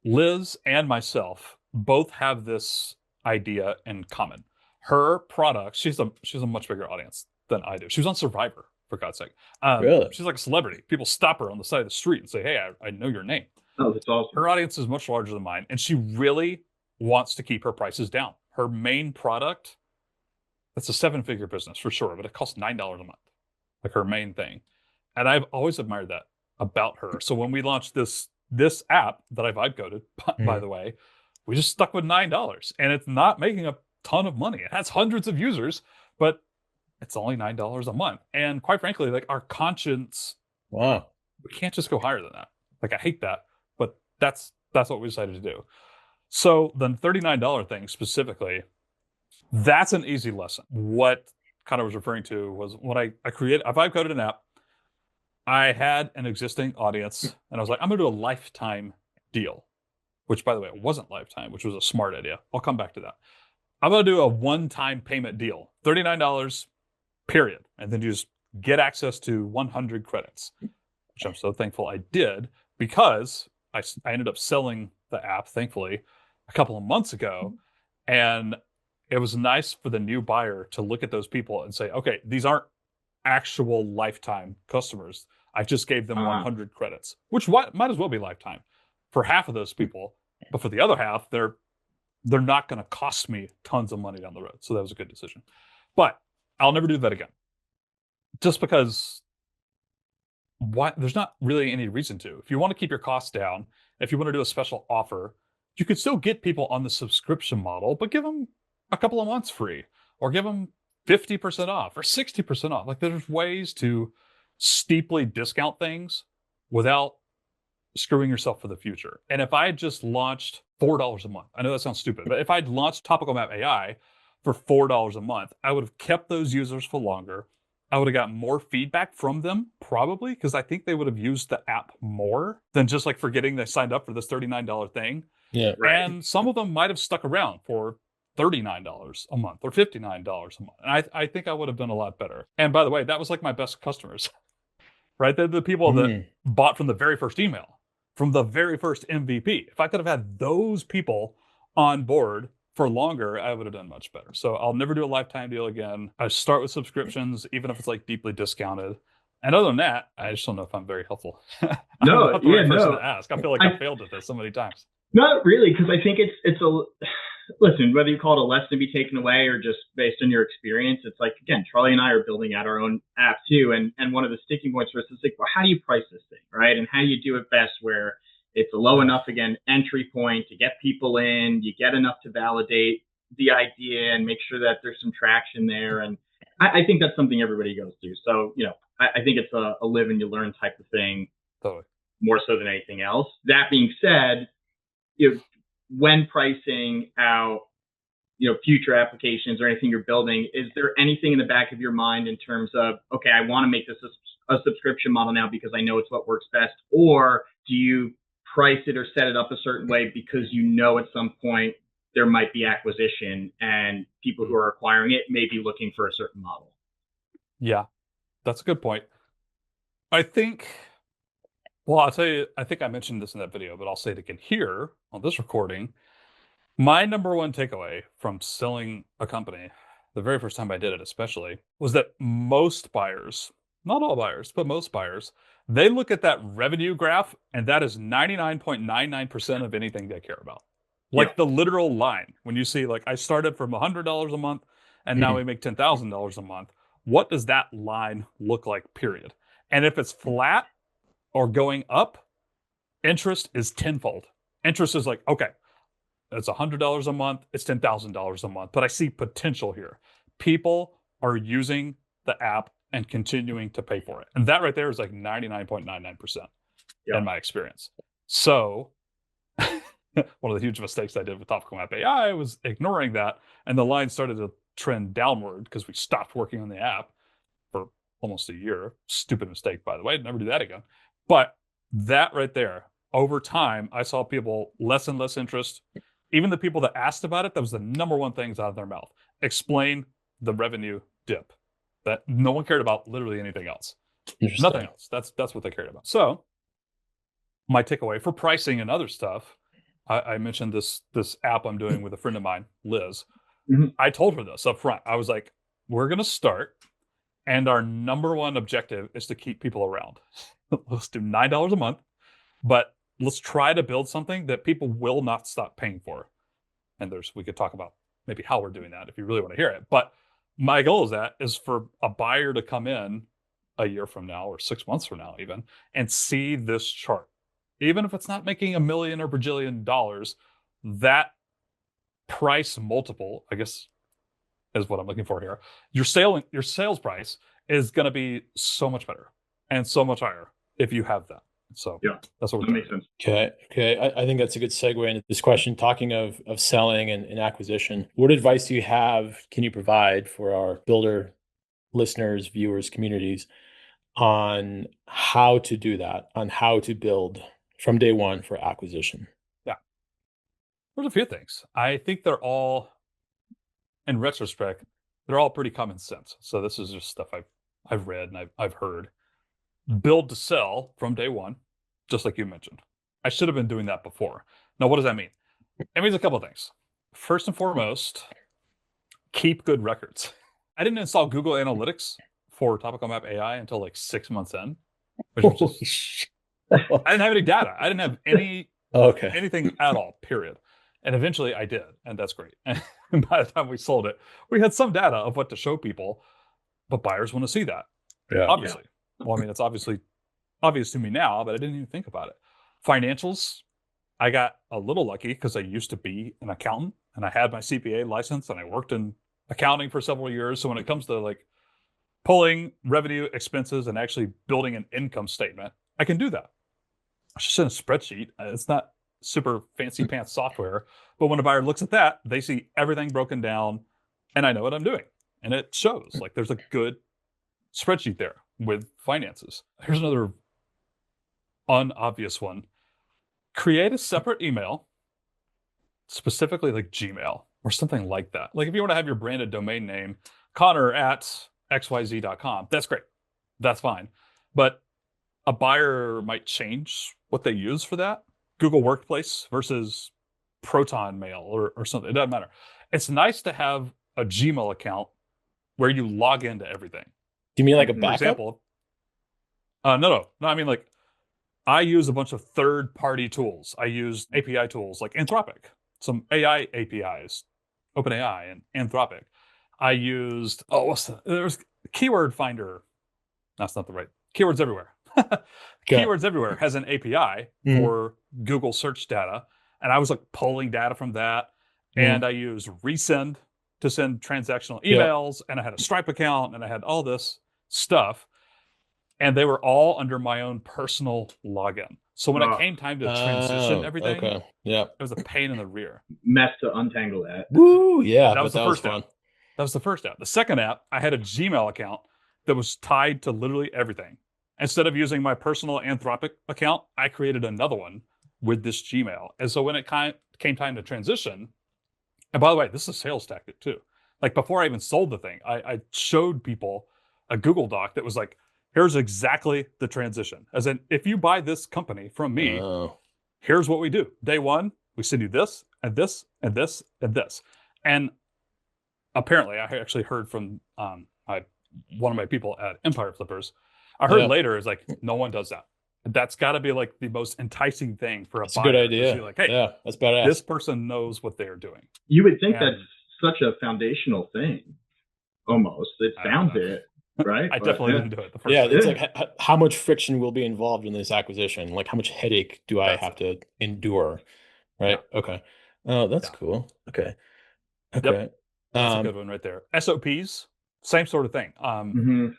Liz and myself both have this idea in common. Her product, she's a much bigger audience than I do. She was on Survivor, for God's sake. Really? She's like a celebrity. People stop her on the side of the street and say, hey, I know your name. Oh, that's awesome. Her audience is much larger than mine, and she really wants to keep her prices down. Her main product, that's a 7-figure business for sure, but it costs $9 a month, like her main thing. And I've always admired that about her. So when we launched this app that I vibe coded, by the way, we just stuck with $9, and it's not making a ton of money. It has hundreds of users, but it's only $9 a month. And quite frankly, like our conscience, we can't just go higher than that. Like I hate that, but that's what we decided to do. So the $39 thing specifically, that's an easy lesson. What Conor was referring to was when I vibe coded an app, I had an existing audience and I was like, I'm gonna do a lifetime deal, which by the way, it wasn't lifetime, which was a smart idea. I'll come back to that. I'm gonna do a one-time payment deal, $39, period. And then you just get access to 100 credits, which I'm so thankful I did because I ended up selling the app, thankfully, a couple of months ago. And it was nice for the new buyer to look at those people and say, okay, these aren't actual lifetime customers. I just gave them 100 credits, which might as well be lifetime for half of those people. But for the other half, they're not going to cost me tons of money down the road. So that was a good decision. But I'll never do that again. Just because there's not really any reason to. If you want to keep your costs down, if you want to do a special offer, you could still get people on the subscription model, but give them a couple of months free, or give them 50% off or 60% off. Like there's ways to steeply discount things without screwing yourself for the future. And if I had just launched $4 a month, I know that sounds stupid, but if I'd launched Topical Map AI for $4 a month, I would have kept those users for longer. I would have got more feedback from them, probably, because I think they would have used the app more than just like forgetting they signed up for this $39 thing. Yeah, right. And some of them might have stuck around for $39 a month or $59 a month. And I think I would have done a lot better. And by the way, that was like my best customers, right? They're the people that bought from the very first email from the very first MVP. If I could have had those people on board for longer, I would have done much better. So I'll never do a lifetime deal again. I start with subscriptions, even if it's like deeply discounted. And other than that, I just don't know if I'm very helpful. I'm No, not the right person to ask. I feel like I failed at this so many times. Not really, because I think it's a listen, whether you call it a lesson to be taken away or just based on your experience, it's like, again, Charlie and I are building out our own app too. And one of the sticking points for us is like, well, how do you price this thing, right? And how do you do it best where it's a low enough, again, entry point to get people in, you get enough to validate the idea and make sure that there's some traction there. And I think that's something everybody goes through. So, I think it's a live and you learn type of thing, totally, more so than anything else. That being said, when pricing out, future applications or anything you're building, is there anything in the back of your mind in terms of, okay, I want to make this a subscription model now because I know it's what works best? Or do you price it or set it up a certain way because at some point there might be acquisition and people who are acquiring it may be looking for a certain model? Yeah, that's a good point. I think, well, I'll tell you, I think I mentioned this in that video, but I'll say it again here on this recording. My number one takeaway from selling a company, the very first time I did it especially, was that most buyers, not all buyers, but most buyers, they look at that revenue graph and that is 99.99% of anything they care about. Like the literal line. When you see, like, I started from $100 a month and now we make $10,000 a month. What does that line look like, period? And if it's flat or going up, interest is tenfold. Interest is like, okay, it's $100 a month, it's $10,000 a month, but I see potential here. People are using the app and continuing to pay for it. And that right there is like 99.99% in my experience. So one of the huge mistakes I did with Topical Map AI was ignoring that. And the line started to trend downward because we stopped working on the app for almost a year. Stupid mistake, by the way. Never do that again. But that right there, over time, I saw people less and less interest. Even the people that asked about it, that was the number one things out of their mouth. Explain the revenue dip. That no one cared about literally anything else. Nothing else. That's what they cared about. So my takeaway for pricing and other stuff, I mentioned this app I'm doing with a friend of mine, Liz. I told her this up front. I was like, we're going to start, and our number one objective is to keep people around. Let's do $9 a month, but let's try to build something that people will not stop paying for. And we could talk about maybe how we're doing that if you really want to hear it. But my goal is for a buyer to come in a year from now or 6 months from now even and see this chart. Even if it's not making $1 million or bajillion dollars, that price multiple, I guess, is what I'm looking for here. Your sales price is going to be so much better and so much higher if you have that. So that's what we're doing. Makes sense. Okay. I think that's a good segue into this question. Talking of selling and acquisition, what advice do you have, can you provide for our builder listeners, viewers, communities on how to do that, on how to build from day one for acquisition? Yeah. There's a few things. I think they're all, in retrospect, they're all pretty common sense. So this is just stuff I've read and I've heard. Build to sell from day one, just like you mentioned. I should have been doing that before. Now, what does that mean? It means a couple of things. First and foremost, keep good records. I didn't install Google Analytics for Topical Map AI until like 6 months in, which was just, I didn't have any data. I didn't have any anything at all, period. And eventually I did, and that's great. And by the time we sold it, we had some data of what to show people, but buyers want to see that, obviously. Well, I mean, it's obvious to me now, but I didn't even think about it. Financials, I got a little lucky because I used to be an accountant and I had my CPA license and I worked in accounting for several years. So when it comes to like pulling revenue, expenses, and actually building an income statement, I can do that. It's just in a spreadsheet. It's not super fancy pants software, but when a buyer looks at that, they see everything broken down and I know what I'm doing. And it shows like there's a good spreadsheet there with finances. Here's another unobvious one. Create a separate email, specifically like Gmail or something like that. Like if you want to have your branded domain name, Conor at xyz.com, that's great. That's fine. But a buyer might change what they use for that, Google Workplace versus Proton Mail or something. It doesn't matter. It's nice to have a Gmail account where you log into everything. Do you mean like a For For backup? example, no. I mean, like, I use a bunch of third-party tools. I use API tools like Anthropic, some AI APIs, OpenAI and Anthropic. I used there's Keyword Finder. That's not the right. Keywords Everywhere. Okay. Keywords Everywhere has an API Mhm. for Google search data, and I was like pulling data from that. Mhm. And I used Resend to send transactional Yeah. emails, and I had a Stripe account, and I had all this stuff, and they were all under my own personal login. So when it came time to transition Oh, everything, okay. Yeah. it was a pain in the rear. Mess to untangle that. Woo. Yeah. That was But the that was first fun. app. That was the first app. The second app, I had a Gmail account that was tied to literally everything. Instead of using my personal Anthropic account, I created another one with this Gmail. And so when it came time to transition, and by the way, this is a sales tactic too. Like before I even sold the thing, I showed people a Google Doc that was like, here's exactly the transition. As in, if you buy this company from me, Oh. here's what we do. Day one, we send you this and this and this and this. And apparently, I actually heard from one of my people at Empire Flippers. I heard Yeah. later is like, no one does that. That's got to be like the most enticing thing for a That's a buyer. good 'cause idea. you're like, hey, Yeah. That's badass. this person knows what they're doing. You would think And that's such a foundational thing, almost. It I don't sounds know. it, right? I But, definitely yeah. didn't do it the first Yeah. time. It's like how much friction will be involved in this acquisition? Like how much headache do I That's have to endure? Right. Okay. Oh, that's Yeah. cool. Okay. Yep. Okay. That's a good one right there. SOPs, same sort of thing. Mhm.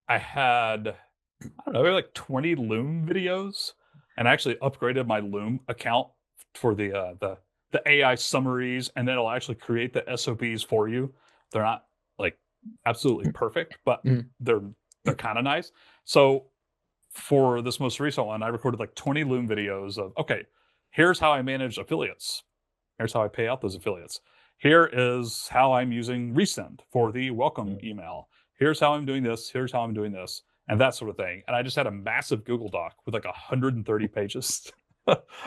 I had, I don't know, maybe like 20 Loom videos, and I actually upgraded my Loom account for the AI summaries, and then it'll actually create the SOPs for you. They're not like absolutely perfect, but Mhm. they're kind of nice. So for this most recent one, I recorded like 20 Loom videos of, okay, here's how I manage affiliates. Here's how I pay out those affiliates. Here is how I'm using Resend for the welcome email. Here's how I'm doing this. Here's how I'm doing this, and that sort of thing. And I just had a massive Google Doc with like 130 pages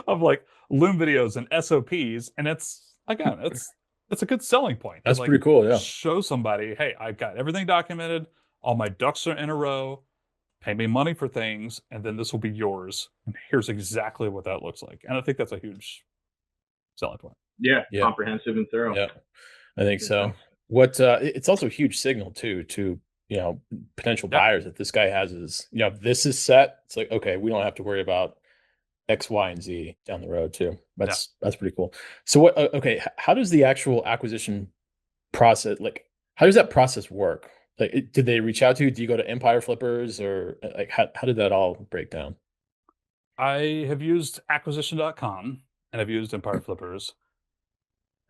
of like Loom videos and SOPs. And it's a good selling point. That's like, pretty cool. Yeah. show somebody, hey, I've got everything documented. All my ducks are in a row. Pay me money for things, and then this will be yours. And here's exactly what that looks like. And I think that's a huge selling point. Yeah, Yeah. comprehensive and thorough. Yeah. I think so. What it's also a huge signal too to potential Yeah. buyers that this guy has is this is set. It's like, okay, we don't have to worry about X, Y, and Z down the road too. That's pretty cool. So what okay, how does the actual acquisition process, like how does that process work? Like did they reach out to you? Do you go to Empire Flippers, or like how did that all break down? I have used acquisition.com and I've used Empire Flippers.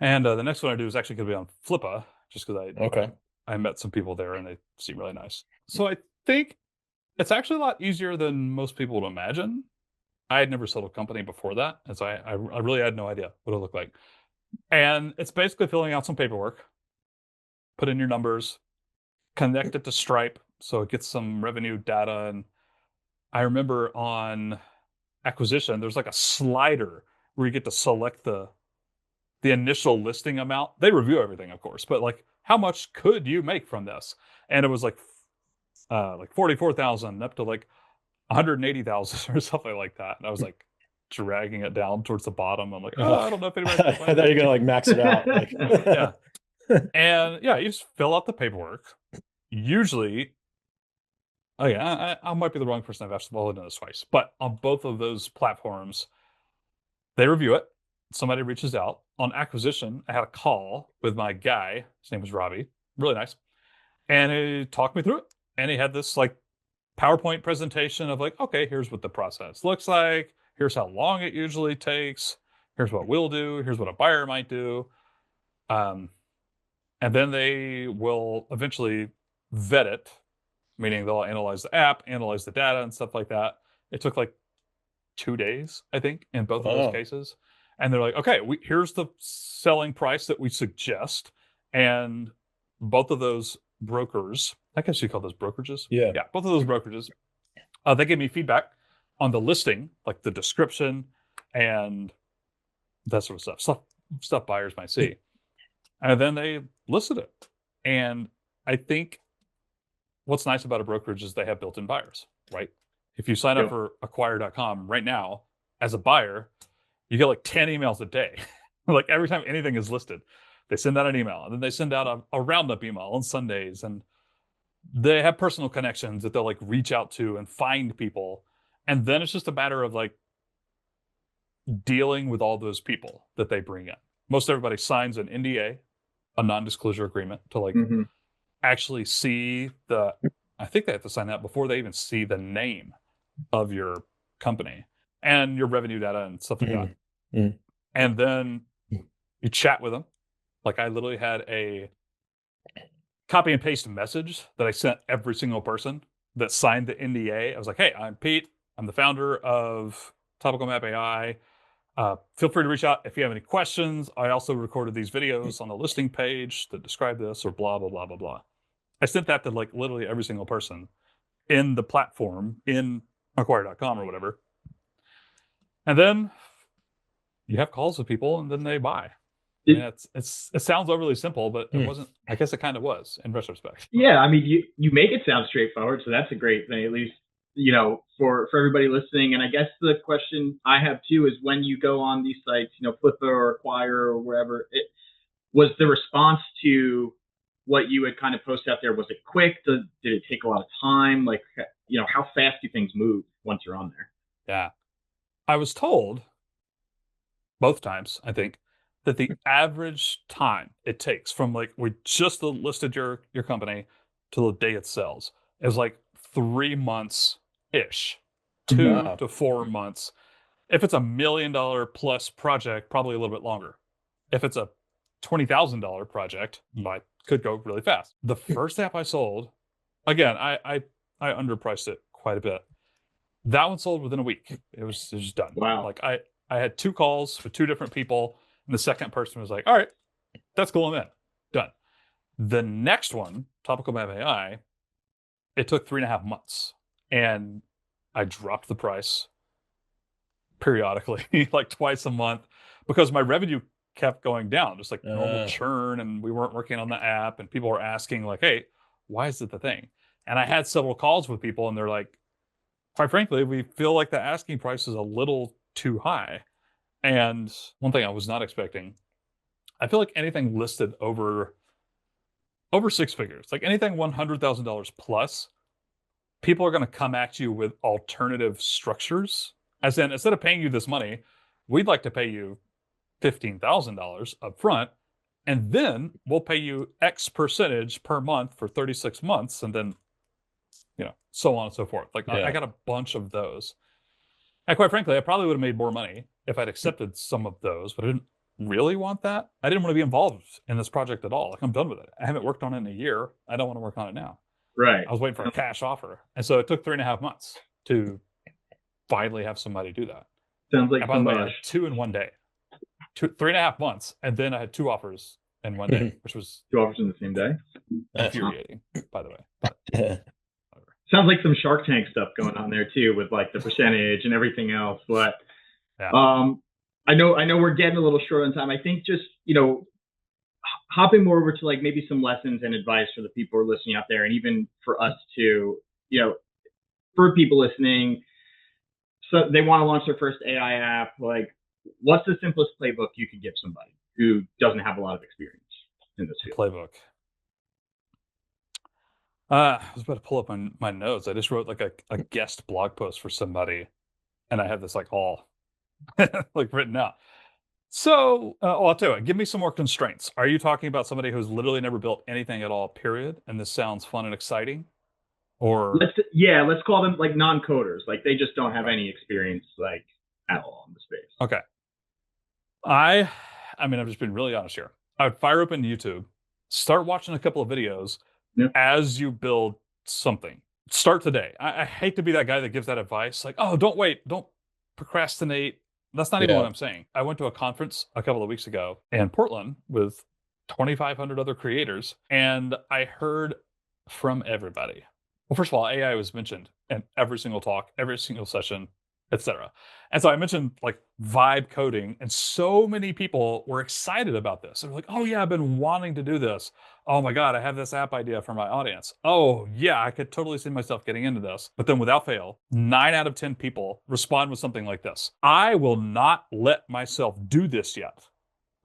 And the next one I do is actually going to be on Flippa, just because Okay. I met some people there and they seem really nice. So I think it's actually a lot easier than most people would imagine. I had never sold a company before that, and so I really had no idea what it looked like. And it's basically filling out some paperwork, put in your numbers, connect it to Stripe so it gets some revenue data. And I remember on acquisition, there's like a slider where you get to select the initial listing amount. They review everything, of course, but like how much could you make from this? And it was like 44,000 up to like 180,000 or something like that. And I was like dragging it down towards the bottom. I'm like, I don't know if anybody's I thought you're gonna like max it out. Like, yeah. And yeah, you just fill out the paperwork. Usually, oh yeah, I might be the wrong person. I've actually done this twice, but on both of those platforms, they review it. Somebody reaches out. On acquisition, I had a call with my guy. His name was Robbie. Really nice. And he talked me through it. And he had this like PowerPoint presentation of like, okay, here's what the process looks like. Here's how long it usually takes. Here's what we'll do. Here's what a buyer might do. And then they will eventually vet it, meaning they'll analyze the app, analyze the data and stuff like that. It took like 2 days, I think, in both of those cases. And they're like, okay, here's the selling price that we suggest. And both of those brokers, I guess you call those brokerages. Yeah. Yeah. Both of those brokerages, they gave me feedback. on the listing, like the description and that sort of stuff buyers might see. And then they listed it. And I think what's nice about a brokerage is they have built-in buyers, right? If you sign up for acquire.com right now as a buyer, you get like 10 emails a day. Like every time anything is listed, they send out an email, and then they send out a roundup email on Sundays, and they have personal connections that they'll like reach out to and find people. And then it's just a matter of like dealing with all those people that they bring in. Most everybody signs an NDA, a non-disclosure agreement, to like actually see I think they have to sign that before they even see the name of your company and your revenue data and stuff like that. And then you chat with them. Like I literally had a copy and paste message that I sent every single person that signed the NDA. I was like, hey, I'm Pete. I'm the founder of Topical Map AI. Feel free to reach out if you have any questions. I also recorded these videos on the listing page that describe this, or blah, blah, blah, blah, blah. I sent that to like literally every single person in the platform in acquire.com or whatever. And then you have calls with people and then they buy. I mean, it sounds overly simple, but it wasn't. I guess it kind of was in retrospect. Yeah, I mean, you make it sound straightforward, so that's a great thing, at least, you know, for everybody listening. And I guess the question I have too is, when you go on these sites, you know, Flippa or Acquire or wherever, was the response to what you had kind of posted out there, was it quick? Did it take a lot of time? Like, you know, how fast do things move once you're on there? Yeah, I was told both times, I think, that the average time it takes from like we just listed your company to the day it sells is like 3 months ish, 2 to 4 months. If it's $1 million plus project, probably a little bit longer. If it's a $20,000 project, it could go really fast. The first app I sold, again, I underpriced it quite a bit. That one sold within a week. It was just done. Wow. Like I had 2 calls with 2 different people, and the second person was like, all right, that's cool, I'm in. Done. The next one, Topical Map AI, it took 3.5 months. And I dropped the price periodically, like twice a month, because my revenue kept going down, just like normal churn, and we weren't working on the app, and people were asking like, hey, why is it the thing? And I had several calls with people, and they're like, quite frankly, we feel like the asking price is a little too high. And one thing I was not expecting, I feel like anything listed over 6 figures, like anything $100,000 plus, people are going to come at you with alternative structures. As in, instead of paying you this money, we'd like to pay you $15,000 up front, and then we'll pay you X percentage per month for 36 months, and then, you know, so on and so forth. Like I got a bunch of those. And quite frankly, I probably would have made more money if I'd accepted some of those, but I didn't really want that. I didn't want to be involved in this project at all. Like, I'm done with it. I haven't worked on it in a year. I don't want to work on it now. Right. I was waiting for a cash offer. And so it took 3.5 months to finally have somebody do that. Sounds like, and by the way, I had 2 in one day. 3.5 months. And then I had 2 offers in one day, which was 2 offers in the same day. Infuriating, by the way. But, sounds like some Shark Tank stuff going on there too, with like the percentage and everything else. But yeah. I know we're getting a little short on time. I think just, you know, hopping more over to like maybe some lessons and advice for the people who are listening out there, and even for us too, you know, for people listening, so they want to launch their first AI app. Like, what's the simplest playbook you could give somebody who doesn't have a lot of experience in this field? Playbook. I was about to pull up my notes. I just wrote like a guest blog post for somebody, and I have this like all like written out. So, I'll tell you what, give me some more constraints. Are you talking about somebody who's literally never built anything at all, period, and this sounds fun and exciting? Or let's call them like non-coders. Like, they just don't have any experience like at all in the space. Okay. I mean, I've just been really honest here. I would fire open YouTube, start watching a couple of videos as you build something. Start today. I hate to be that guy that gives that advice. Like, oh, don't wait. Don't procrastinate. That's not even what I'm saying. I went to a conference a couple of weeks ago in Portland with 2,500 other creators, and I heard from everybody. Well, first of all, AI was mentioned in every single talk, every single session, etc. And so I mentioned like vibe coding, and so many people were excited about this. They're like, oh yeah, I've been wanting to do this. Oh my God, I have this app idea for my audience. Oh yeah, I could totally see myself getting into this. But then without fail, 9 out of 10 people respond with something like this. I will not let myself do this yet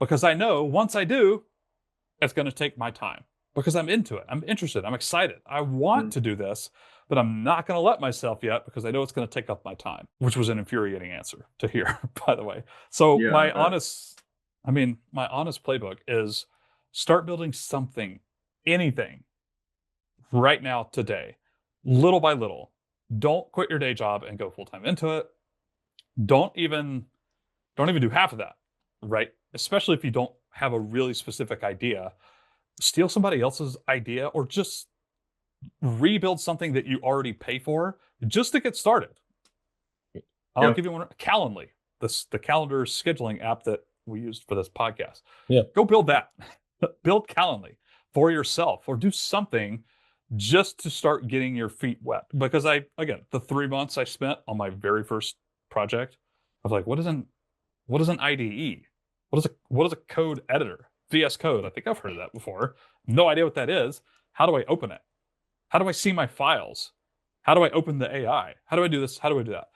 because I know once I do, it's going to take my time because I'm into it. I'm interested. I'm excited. I want to do this, but I'm not going to let myself yet because I know it's going to take up my time, which was an infuriating answer to hear, by the way. So Yeah, my honest playbook is start building something, anything right now, today, little by little. Don't quit your day job and go full time into it. Don't even do half of that, right? Especially if you don't have a really specific idea. Steal somebody else's idea or just rebuild something that you already pay for just to get started. I'll give you one, Calendly, the calendar scheduling app that we used for this podcast. Yeah. Go build that. Build Calendly for yourself or do something just to start getting your feet wet. Because again, the 3 months I spent on my very first project, I was like, what is an IDE? What is a code editor? VS Code. I think I've heard of that before. No idea what that is. How do I open it? How do I see my files? How do I open the AI? How do I do this? How do I do that?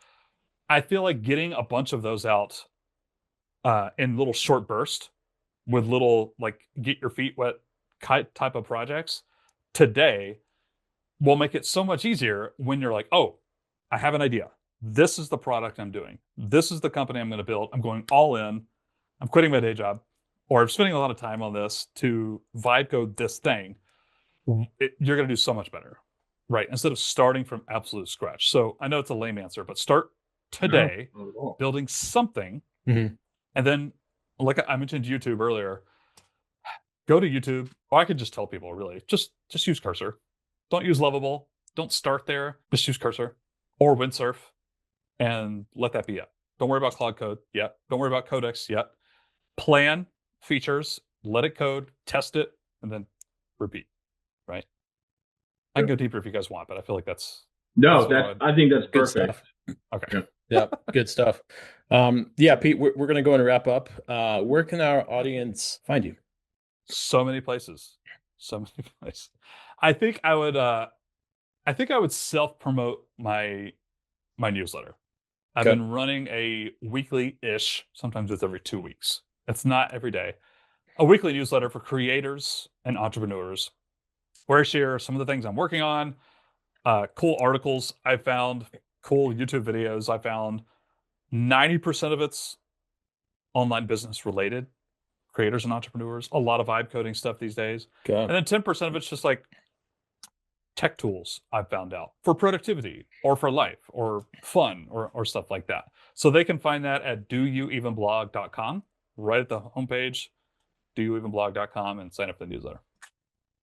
I feel like getting a bunch of those out in little short bursts with little like get your feet wet type of projects today will make it so much easier when you're like, oh, I have an idea. This is the product I'm doing. This is the company I'm going to build. I'm going all in. I'm quitting my day job, or I'm spending a lot of time on this to vibe code this thing. You're going to do so much better, right? Instead of starting from absolute scratch. So I know it's a lame answer, but start today building something. Mm-hmm. And then, like I mentioned YouTube earlier, go to YouTube. Or I could just tell people really, just use Cursor. Don't use Lovable. Don't start there. Just use Cursor or Windsurf and let that be it. Don't worry about Cloud Code yet. Don't worry about Codex yet. Plan features, let it code, test it, and then repeat, right? I can go deeper if you guys want, but I feel like that's I think that's good perfect. stuff. Okay. Yeah, good stuff. Yeah, Pete, we're going to go and wrap up. Where can our audience find you? So many places. I think I would self-promote my newsletter. I've been running a weekly-ish, sometimes it's every 2 weeks. It's not every day. A weekly newsletter for creators and entrepreneurs where I share some of the things I'm working on, cool articles I found, cool YouTube videos I found. 90% of it's online business related, creators and entrepreneurs, a lot of vibe coding stuff these days. Okay. And then 10% of it's just like tech tools I've found out for productivity or for life or fun or stuff like that. So they can find that at doyouevenblog.com, right at the homepage, doyouevenblog.com, and sign up for the newsletter.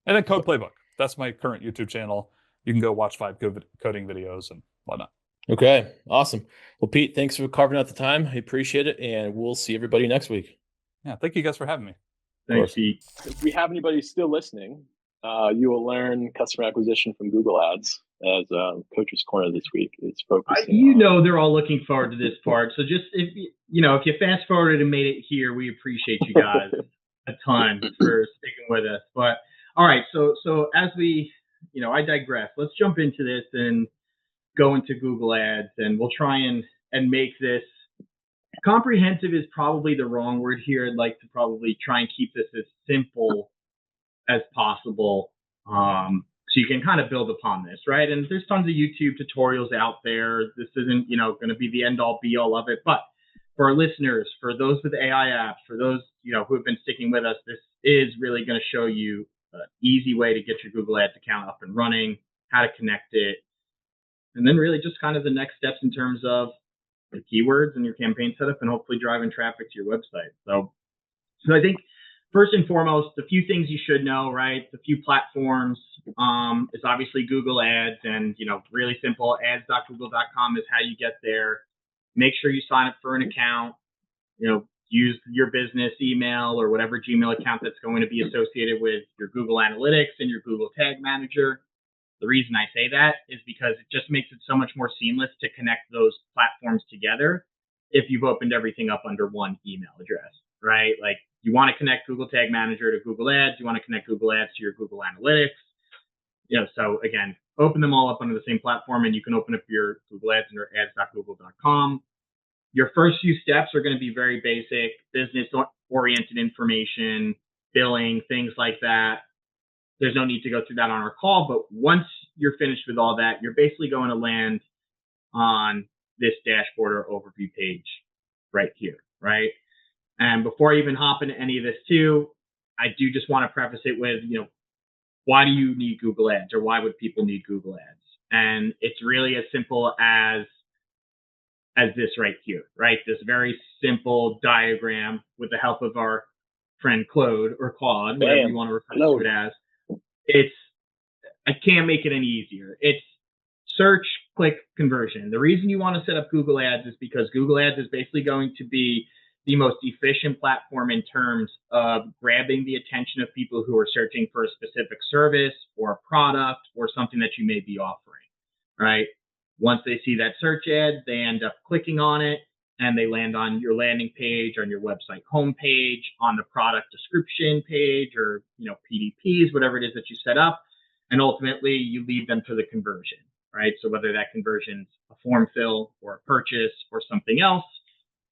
And then Code Playbook. That's my current YouTube channel. You can go watch vibe coding videos and whatnot. Okay, awesome. Well, Pete, thanks for carving out the time. I appreciate it, and we'll see everybody next week. Yeah, thank you guys for having me. Thanks, Pete. If we have anybody still listening, you will learn customer acquisition from Google Ads as Coach's Corner this week is focusing on. They're all looking forward to this part. So just if you fast forwarded and made it here, we appreciate you guys a ton for sticking with us. But all right, so as we, I digress. Let's jump into this and go into Google Ads, and we'll try and make this comprehensive is probably the wrong word here. I'd like to probably try and keep this as simple as possible, so you can kind of build upon this, right? And there's tons of YouTube tutorials out there. This isn't, going to be the end all be all of it, but for our listeners, for those with AI apps, for those, who have been sticking with us, this is really going to show you an easy way to get your Google Ads account up and running, how to connect it, and then really just kind of the next steps in terms of the keywords and your campaign setup and hopefully driving traffic to your website. So I think first and foremost, a few things you should know, right? A few platforms is obviously Google Ads, and really simple. Ads.google.com is how you get there. Make sure you sign up for an account. Use your business email or whatever Gmail account that's going to be associated with your Google Analytics and your Google Tag Manager. The reason I say that is because it just makes it so much more seamless to connect those platforms together if you've opened everything up under one email address, right? Like you want to connect Google Tag Manager to Google Ads, you want to connect Google Ads to your Google Analytics. So again, open them all up under the same platform, and you can open up your Google Ads under ads.google.com. Your first few steps are going to be very basic, business-oriented information, billing, things like that. There's no need to go through that on our call, but once you're finished with all that, you're basically going to land on this dashboard or overview page right here, right? And before I even hop into any of this too, I do just want to preface it with, why do you need Google Ads, or why would people need Google Ads? And it's really as simple as this right here, right? This very simple diagram with the help of our friend Claude, whatever you want to refer to it as. I can't make it any easier. It's search, click, conversion. The reason you want to set up Google Ads is because Google Ads is basically going to be the most efficient platform in terms of grabbing the attention of people who are searching for a specific service or a product or something that you may be offering, right? Once they see that search ad, they end up clicking on it and they land on your landing page, on your website homepage, on the product description page, or PDPs, whatever it is that you set up. And ultimately, you lead them to the conversion, right? So whether that conversion's a form fill or a purchase or something else,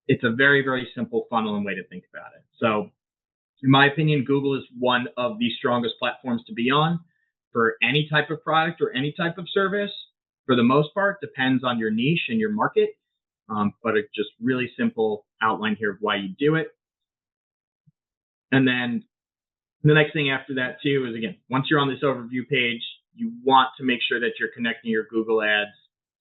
it's a very, very simple funnel and way to think about it. So in my opinion, Google is one of the strongest platforms to be on for any type of product or any type of service. For the most part, depends on your niche and your market. But it's just really simple outline here of why you do it. And then the next thing after that too is, again, once you're on this overview page, you want to make sure that you're connecting your Google Ads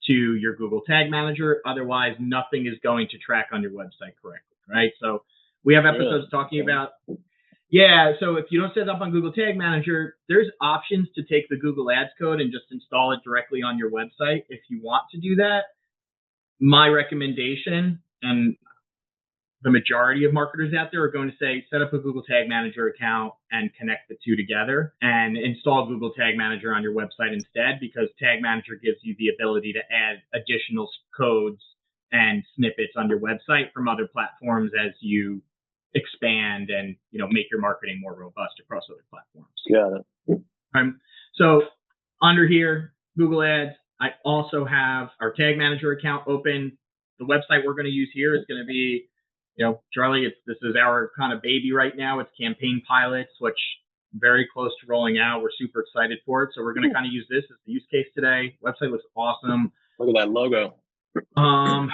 to your Google Tag Manager. Otherwise, nothing is going to track on your website correctly, right? So we have episodes talking about, so if you don't set it up on Google Tag Manager, there's options to take the Google Ads code and just install it directly on your website if you want to do that. My recommendation, and the majority of marketers out there are going to say, set up a Google Tag Manager account and connect the two together and install Google Tag Manager on your website instead, because Tag Manager gives you the ability to add additional codes and snippets on your website from other platforms as you expand and make your marketing more robust across other platforms. Got it. So under here, Google Ads, I also have our Tag Manager account open. The website we're going to use here is going to be, Charlie, this is our kind of baby right now. It's Campaign Pilots, which very close to rolling out. We're super excited for it. So we're going to kind of use this as the use case today. Website looks awesome. Look at that logo. It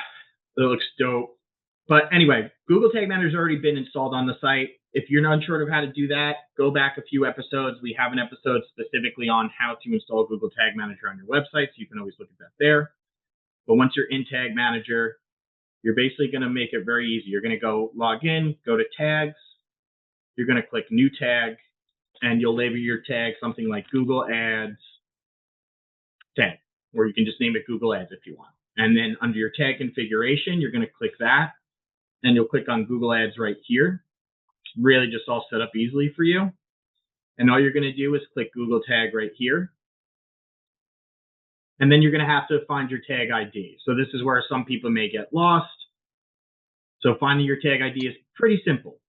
looks dope. But anyway, Google Tag Manager has already been installed on the site. If you're not sure of how to do that, go back a few episodes. We have an episode specifically on how to install Google Tag Manager on your website, so you can always look at that there. But once you're in Tag Manager, you're basically going to make it very easy. You're going to go log in, go to tags. You're going to click new tag, and you'll label your tag something like Google Ads tag, or you can just name it Google Ads if you want. And then under your tag configuration, you're going to click that, and you'll click on Google Ads right here. It's really just all set up easily for you. And all you're going to do is click Google Tag right here. And then you're going to have to find your tag ID. So this is where some people may get lost. So finding your tag ID is pretty simple.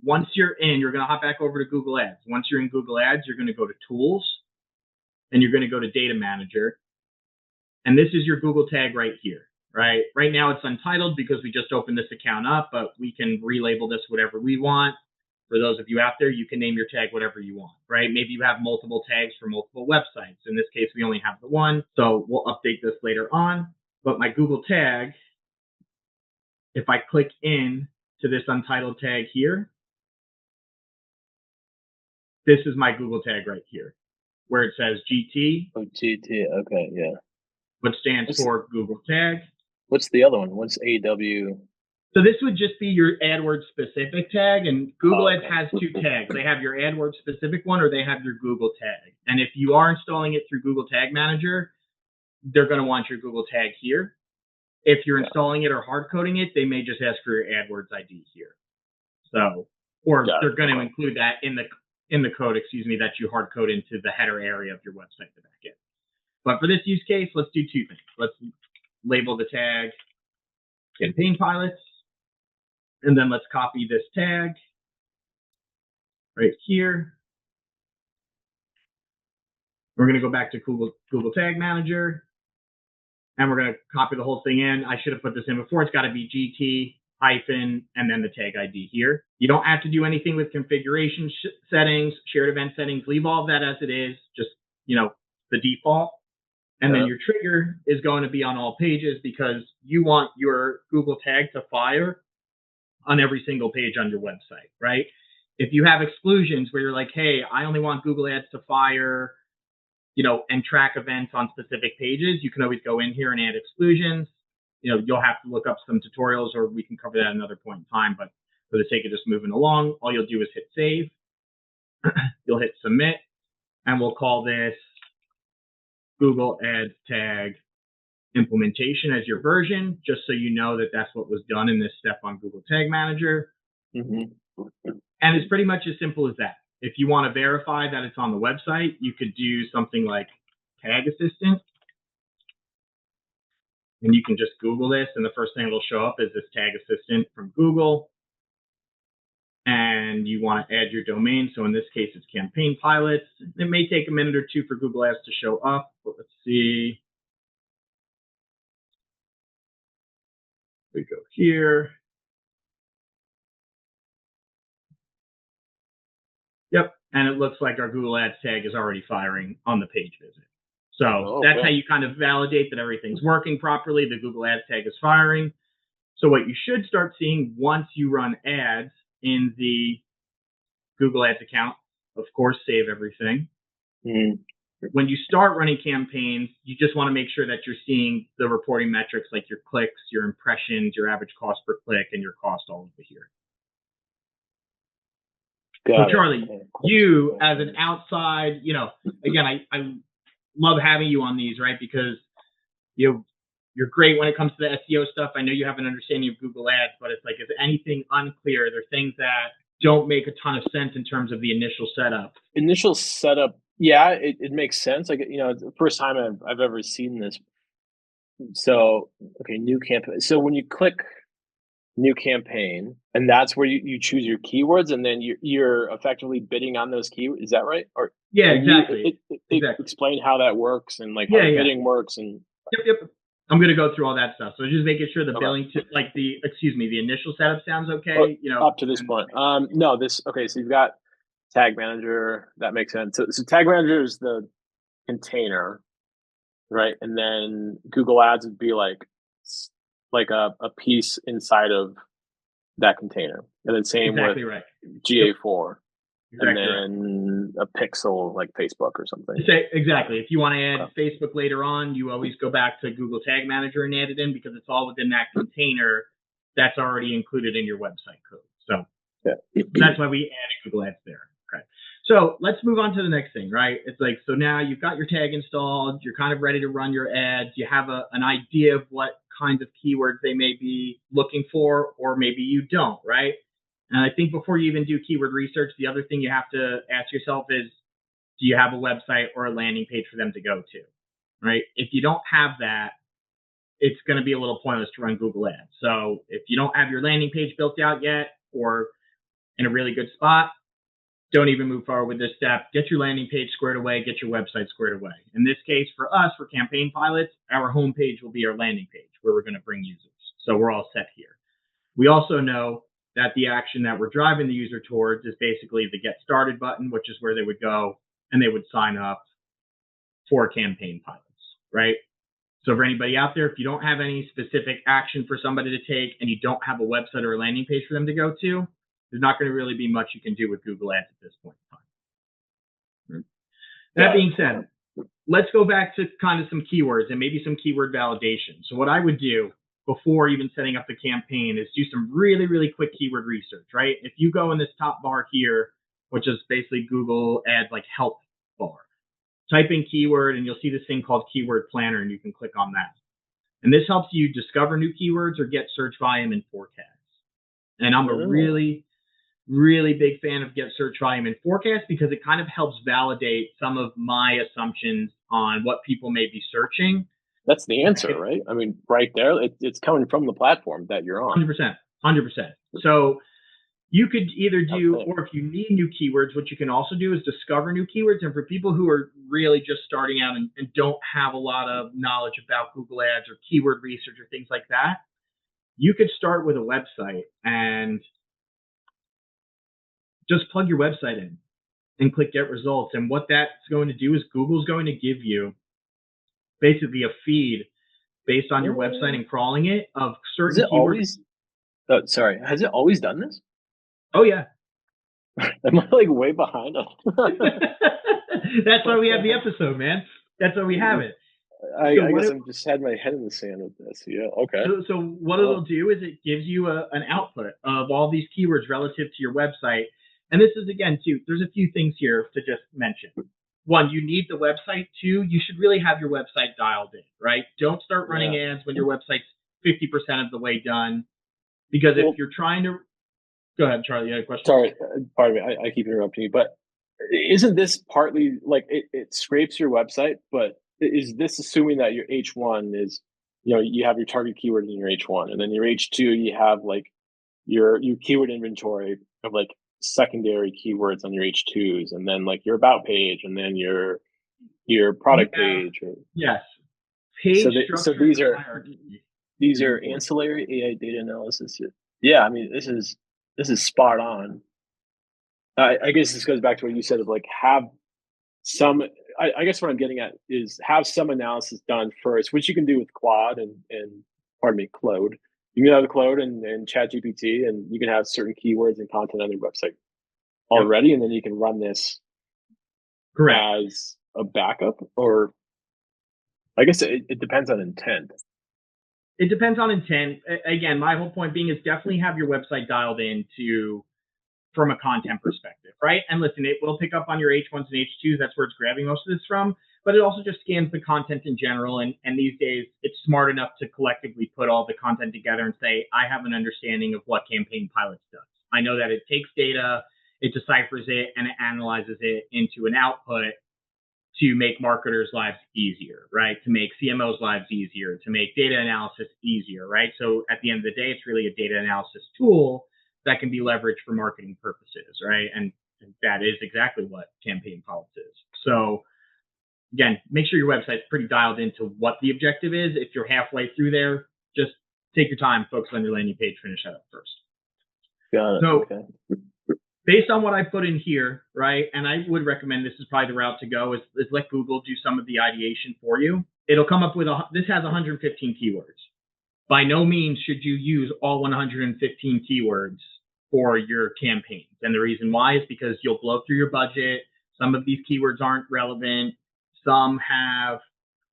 Once you're in, you're going to hop back over to Google Ads. Once you're in Google Ads, you're going to go to Tools, and you're going to go to Data Manager. And this is your Google tag right here, right? Right now it's untitled because we just opened this account up, but we can relabel this whatever we want. For those of you out there, you can name your tag whatever you want, right? Maybe you have multiple tags for multiple websites. In this case, we only have the one, so we'll update this later on. But my Google tag, if I click in to this untitled tag here, this is my Google tag right here, where it says GT. Oh, GT. Okay, yeah. What stands for Google tag. What's the other one? What's AW? So this would just be your AdWords specific tag, and Google Ads has two tags. They have your AdWords specific one, or they have your Google tag. And if you are installing it through Google Tag Manager, they're going to want your Google tag here. If you're installing it or hard coding it, they may just ask for your AdWords ID here. So, or they're going to include that in the code, that you hard code into the header area of your website, the back end. But for this use case, let's do two things. Let's label the tag campaign pilots, and then let's copy this tag right here. We're going to go back to Google Tag Manager, and we're going to copy the whole thing in. I should have put this in before. It's got to be GT hyphen and then the tag ID here. You don't have to do anything with configuration settings, shared event settings. Leave all of that as it is, just, the default. And then your trigger is going to be on all pages because you want your Google tag to fire on every single page on your website, right? If you have exclusions where you're like, hey, I only want Google Ads to fire, and track events on specific pages, you can always go in here and add exclusions. You'll have to look up some tutorials, or we can cover that at another point in time. But for the sake of just moving along, all you'll do is hit save. You'll hit submit, and we'll call this Google Ads tag implementation as your version, just so you know that that's what was done in this step on Google Tag Manager. And it's pretty much as simple as that. If you want to verify that it's on the website, you could do something like Tag Assistant. And you can just Google this, and the first thing that'll show up is this Tag Assistant from Google. And you want to add your domain. So in this case, it's Campaign Pilots. It may take a minute or two for Google Ads to show up, but let's see. We go here. Yep, and it looks like our Google Ads tag is already firing on the page visit. So that's how you kind of validate that everything's working properly. The Google Ads tag is firing. So what you should start seeing once you run ads in the Google Ads account, of course, save everything. When you start running campaigns, you just want to make sure that you're seeing the reporting metrics like your clicks, your impressions, your average cost per click, and your cost all over here. So Charlie, you as an outside, again, I love having you on these, right? Because you're great when it comes to the SEO stuff. I know you have an understanding of Google Ads, but it's like, is anything unclear? There are things that don't make a ton of sense in terms of the initial setup. Initial setup, yeah, it makes sense. Like, it's the first time I've ever seen this. So, okay, new campaign. So when you click new campaign, and that's where you choose your keywords, and then you're effectively bidding on those keywords. Is that right? Or yeah, exactly. Exactly. Explain how that works and like how bidding works. And Yep. I'm going to go through all that stuff. So just making sure the billing, the initial setup sounds okay. Up to this point. So you've got Tag Manager. That makes sense. So Tag Manager is the container, right? And then Google Ads would be like a piece inside of that container. And then same with GA4. And then a pixel like Facebook or something. Exactly. If you want to add Facebook later on, you always go back to Google Tag Manager and add it in because it's all within that container that's already included in your website code. So that's why we added Google Ads there. Okay. So let's move on to the next thing, right? It's like, so now you've got your tag installed, you're kind of ready to run your ads, you have an idea of what kinds of keywords they may be looking for, or maybe you don't, right? And I think before you even do keyword research, the other thing you have to ask yourself is, do you have a website or a landing page for them to go to, right? If you don't have that, it's going to be a little pointless to run Google Ads. So if you don't have your landing page built out yet or in a really good spot, don't even move forward with this step. Get your landing page squared away, get your website squared away. In this case, for us, for Campaign Pilots, our home page will be our landing page where we're going to bring users. So we're all set here. We also know that the action that we're driving the user towards is basically the Get Started button, which is where they would go and they would sign up for Campaign Pilots, right? So for anybody out there, if you don't have any specific action for somebody to take and you don't have a website or a landing page for them to go to, there's not going to really be much you can do with Google Ads at this point in time. That being said, let's go back to kind of some keywords and maybe some keyword validation. So what I would do before even setting up the campaign is do some really, really quick keyword research, right? If you go in this top bar here, which is basically Google Ads like help bar, type in keyword and you'll see this thing called Keyword Planner and you can click on that. And this helps you discover new keywords or get search volume and forecasts. And I'm a really Really big fan of get search volume and forecast because it kind of helps validate some of my assumptions on what people may be searching. That's the answer, right? I mean, right there, it's coming from the platform that you're on. 100%. So you could either do, Okay. or if you need new keywords, what you can also do is discover new keywords. And for people who are really just starting out and don't have a lot of knowledge about Google Ads or keyword research or things like that, you could start with a website and just plug your website in and click get results. And what that's going to do is Google's going to give you basically a feed based on your website and crawling it of certain keywords. Sorry, has it always done this? Oh, yeah. Am I like way behind? That's why we have the episode, man. That's why we have it. I guess I've just had my head in the sand with this. Yeah, okay. So what it'll do is it gives you an output of all these keywords relative to your website. And this is, again, too, there's a few things here to just mention. One, you need the website. Two, you should really have your website dialed in, right? Don't start running ads when your website's 50% of the way done. Because if you're trying to... Go ahead, Charlie, you had a question? Sorry, pardon me, I keep interrupting you, but isn't this partly like it scrapes your website, but is this assuming that your H1 is, you have your target keyword in your H1, and then your H2, you have like your keyword inventory of like secondary keywords on your H2s, and then like your about page, and then your product page. Yes. Page so these are ancillary AI data analysis. Yeah, I mean, this is spot on. I guess this goes back to what you said of like have some. I guess what I'm getting at is have some analysis done first, which you can do with Claude and Claude. You can have Claude and ChatGPT, and you can have certain keywords and content on your website already, and then you can run this as a backup. Or I guess it depends on intent. It depends on intent. Again, my whole point being is definitely have your website dialed in from a content perspective, right? And listen, it will pick up on your H1s and H2s. That's where it's grabbing most of this from. But it also just scans the content in general. And these days, it's smart enough to collectively put all the content together and say, I have an understanding of what Campaign Pilots does. I know that it takes data, it deciphers it, and it analyzes it into an output to make marketers' lives easier, right? To make CMOs' lives easier, to make data analysis easier, right? So at the end of the day, it's really a data analysis tool that can be leveraged for marketing purposes, right? And that is exactly what Campaign Pilots is. So again, make sure your website's pretty dialed into what the objective is. If you're halfway through there, just take your time, focus on your landing page, finish that up first. Got it. So, okay. Based on what I put in here, right, and I would recommend this is probably the route to go, is let Google do some of the ideation for you. It'll come up with, this has 115 keywords. By no means should you use all 115 keywords for your campaigns. And the reason why is because you'll blow through your budget. Some of these keywords aren't relevant. Some have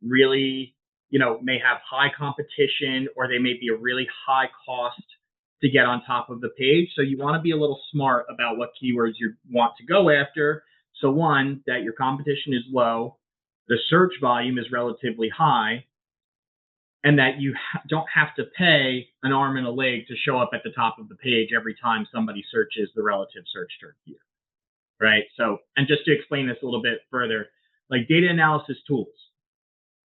really, may have high competition, or they may be a really high cost to get on top of the page. So you want to be a little smart about what keywords you want to go after. So one, that your competition is low, the search volume is relatively high, and that you don't have to pay an arm and a leg to show up at the top of the page every time somebody searches the relative search term here, right? So, and just to explain this a little bit further, like data analysis tools,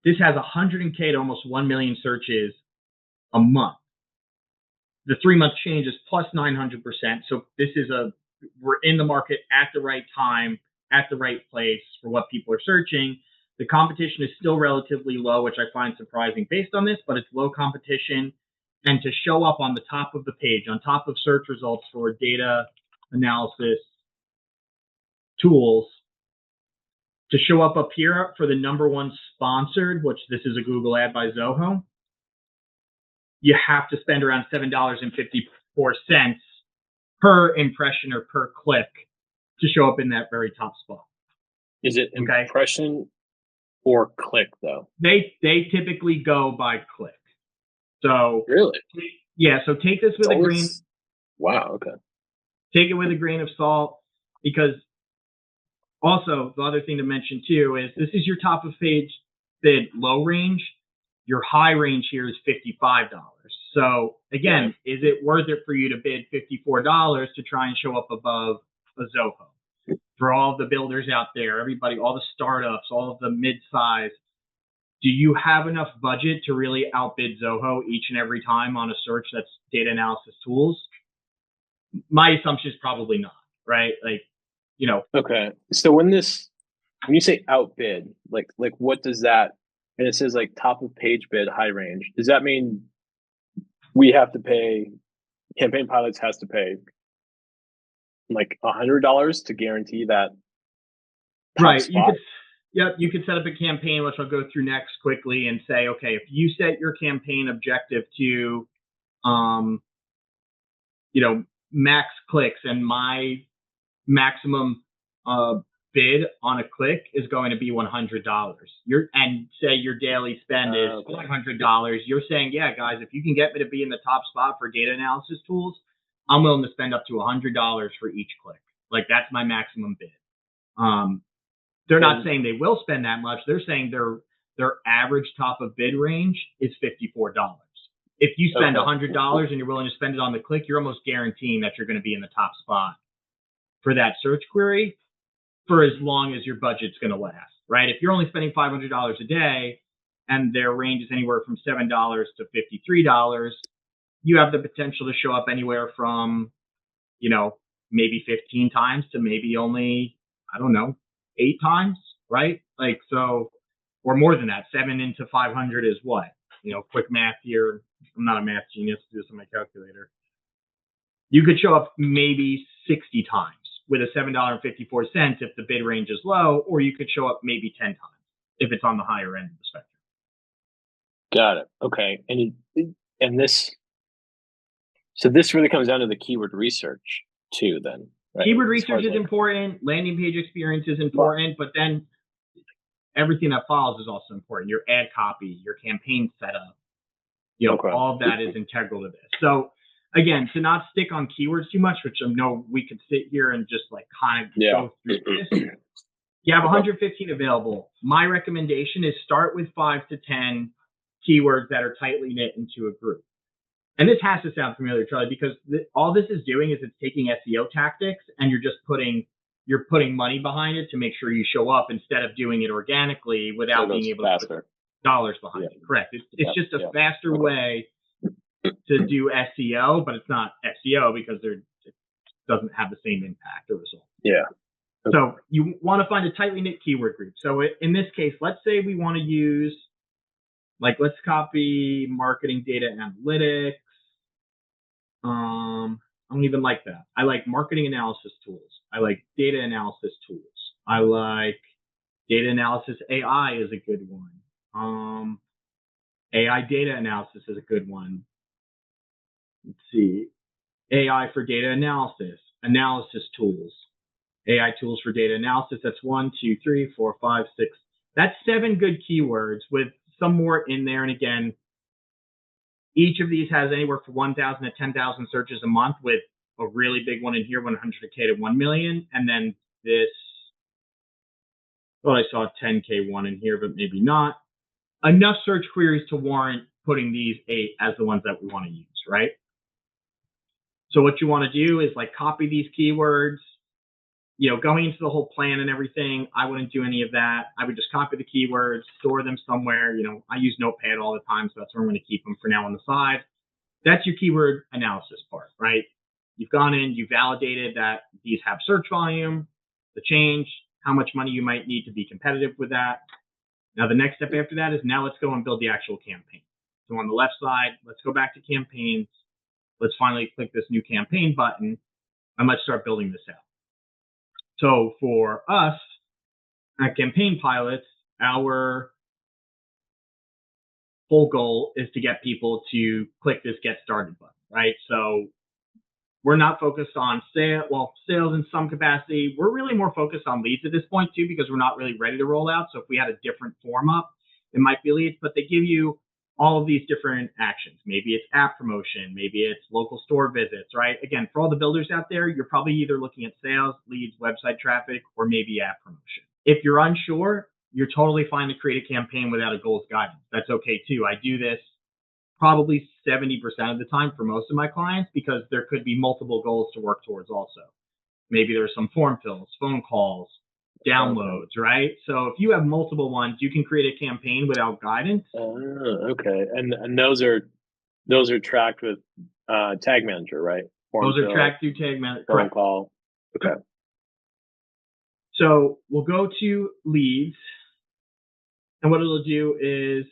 this has 100K to almost 1 million searches a month. The 3-month change is plus 900%. So this is we're in the market at the right time, at the right place for what people are searching. The competition is still relatively low, which I find surprising based on this, but it's low competition. And to show up on the top of the page, on top of search results for data analysis tools, to show up here for the #1 sponsored, which this is a Google ad by Zoho, you have to spend around $7.54 per impression or per click to show up in that very top spot. Is it impression or click though? They typically go by click. So really, yeah. So take this with a grain. Wow. Okay. Take it with a grain of salt, because also the other thing to mention too is this is your top of page bid low range. Your high range here is $55. So again, is it worth it for you to bid $54 to try and show up above a Zoho? For all of the builders out there, everybody, all the startups, all of the mid-size, do you have enough budget to really outbid Zoho each and every time on a search that's data analysis tools? My assumption is probably not, right? Like, Okay. So when you say outbid, like what does that, and it says like top of page bid, high range, does that mean we have to pay, Campaign Pilots has to pay like $100 to guarantee that top right. spot? You could set up a campaign, which I'll go through next quickly, and say, okay, if you set your campaign objective to, max clicks, and my maximum bid on a click is going to be $100. And say your daily spend is $500. You're saying, yeah, guys, if you can get me to be in the top spot for data analysis tools, I'm willing to spend up to $100 for each click. Like, that's my maximum bid. They're not saying they will spend that much. They're saying their average top of bid range is $54. If you spend $100 and you're willing to spend it on the click, you're almost guaranteeing that you're going to be in the top spot for that search query for as long as your budget's going to last, right? If you're only spending $500 a day and their range is anywhere from $7 to $53, you have the potential to show up anywhere from, maybe 15 times to maybe only, 8 times, right? Like, so, or more than that. 7 into 500 is what? Quick math here. I'm not a math genius. Do this on my calculator. You could show up maybe 60 times with a $7.54 if the bid range is low, or you could show up maybe 10 times if it's on the higher end of the spectrum. Got it. Okay. And this really comes down to the keyword research too, then. Right? Keyword research is important. Landing page experience is important, but then everything that follows is also important. Your ad copy, your campaign setup, all of that is integral to this. So again, to not stick on keywords too much, which I know we could sit here and just like kind of go through this. You have 115 available. My recommendation is start with 5 to 10 keywords that are tightly knit into a group. And this has to sound familiar, Charlie, because all this is doing is it's taking SEO tactics and you're putting money behind it to make sure you show up instead of doing it organically without being able to put dollars behind it. Correct. It's just a faster way to do SEO, but it's not SEO because it doesn't have the same impact or result. Yeah. So you want to find a tightly knit keyword group. So in this case, let's say we want to use, let's copy marketing data analytics. I don't even like that. I like marketing analysis tools. I like data analysis tools. I like data analysis AI is a good one. AI data analysis is a good one. Let's see. AI for data analysis tools, AI tools for data analysis. That's 1, 2, 3, 4, 5, 6. That's 7 good keywords with some more in there. And again, each of these has anywhere from 1,000 to 10,000 searches a month, with a really big one in here, 100K to 1 million. And then this, I saw a 10K one in here, but maybe not. Enough search queries to warrant putting these 8 as the ones that we want to use, right? So what you want to do is copy these keywords, going into the whole plan and everything. I wouldn't do any of that. I would just copy the keywords, store them somewhere. I use Notepad all the time, so that's where I'm going to keep them for now on the side. That's your keyword analysis part, right? You've gone in, you validated that these have search volume, the change, how much money you might need to be competitive with that. Now, the next step after that is now let's go and build the actual campaign. So on the left side, let's go back to campaigns. Let's finally click this new campaign button and let's start building this out. So for us at Campaign Pilots, our whole goal is to get people to click this Get Started button, right? So we're not focused on sales in some capacity. We're really more focused on leads at this point too, because we're not really ready to roll out. So if we had a different form up, it might be leads, but they give you all of these different actions. Maybe it's app promotion, maybe it's local store visits, right? Again, for all the builders out there, you're probably either looking at sales, leads, website traffic, or maybe app promotion. If you're unsure, you're totally fine to create a campaign without a goals guidance. That's okay too. I do this probably 70% of the time for most of my clients, because there could be multiple goals to work towards also. Maybe there's some form fills, phone calls, downloads, right? So if you have multiple ones, you can create a campaign without guidance. Okay. And those are tracked with Tag Manager, right? Those are tracked through Tag Manager. Phone call. Okay. So we'll go to leads, and what it'll do is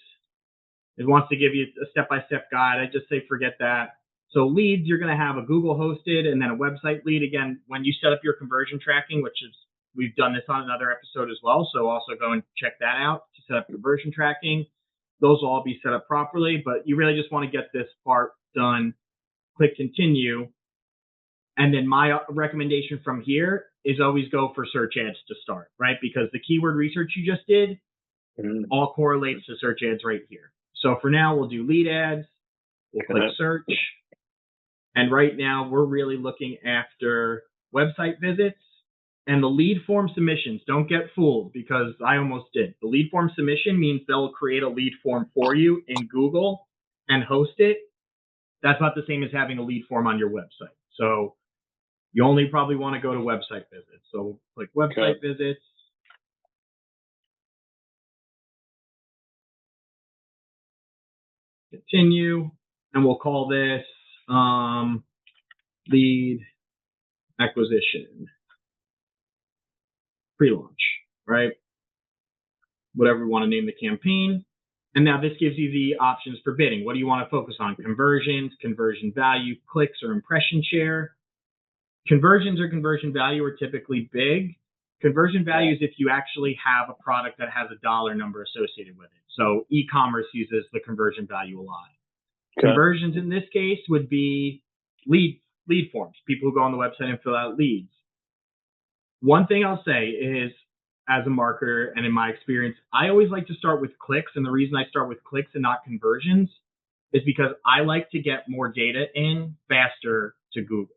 it wants to give you a step-by-step guide. I just say forget that. So leads, you're going to have a Google hosted and then a website lead. Again, when you set up your conversion tracking, which is, we've done this on another episode as well, so also go and check that out to set up conversion tracking. Those will all be set up properly, but you really just want to get this part done. Click continue. And then my recommendation from here is always go for search ads to start, right? Because the keyword research you just did all correlates to search ads right here. So for now, we'll do lead ads. We'll click search. And right now, we're really looking after website visits and the lead form submissions. Don't get fooled, because I almost did. The lead form submission means they'll create a lead form for you in Google and host it. That's not the same as having a lead form on your website. So you only probably want to go to website visits. So click website visits. Continue, and we'll call this lead acquisition pre-launch, right? Whatever we want to name the campaign. And now this gives you the options for bidding. What do you want to focus on? Conversions, conversion value, clicks, or impression share. Conversions or conversion value are typically big. Conversion value is if you actually have a product that has a dollar number associated with it. So e-commerce uses the conversion value a lot. Conversions in this case would be lead forms, people who go on the website and fill out leads. One thing I'll say is, as a marketer and in my experience, I always like to start with clicks. And the reason I start with clicks and not conversions is because I like to get more data in faster to Google.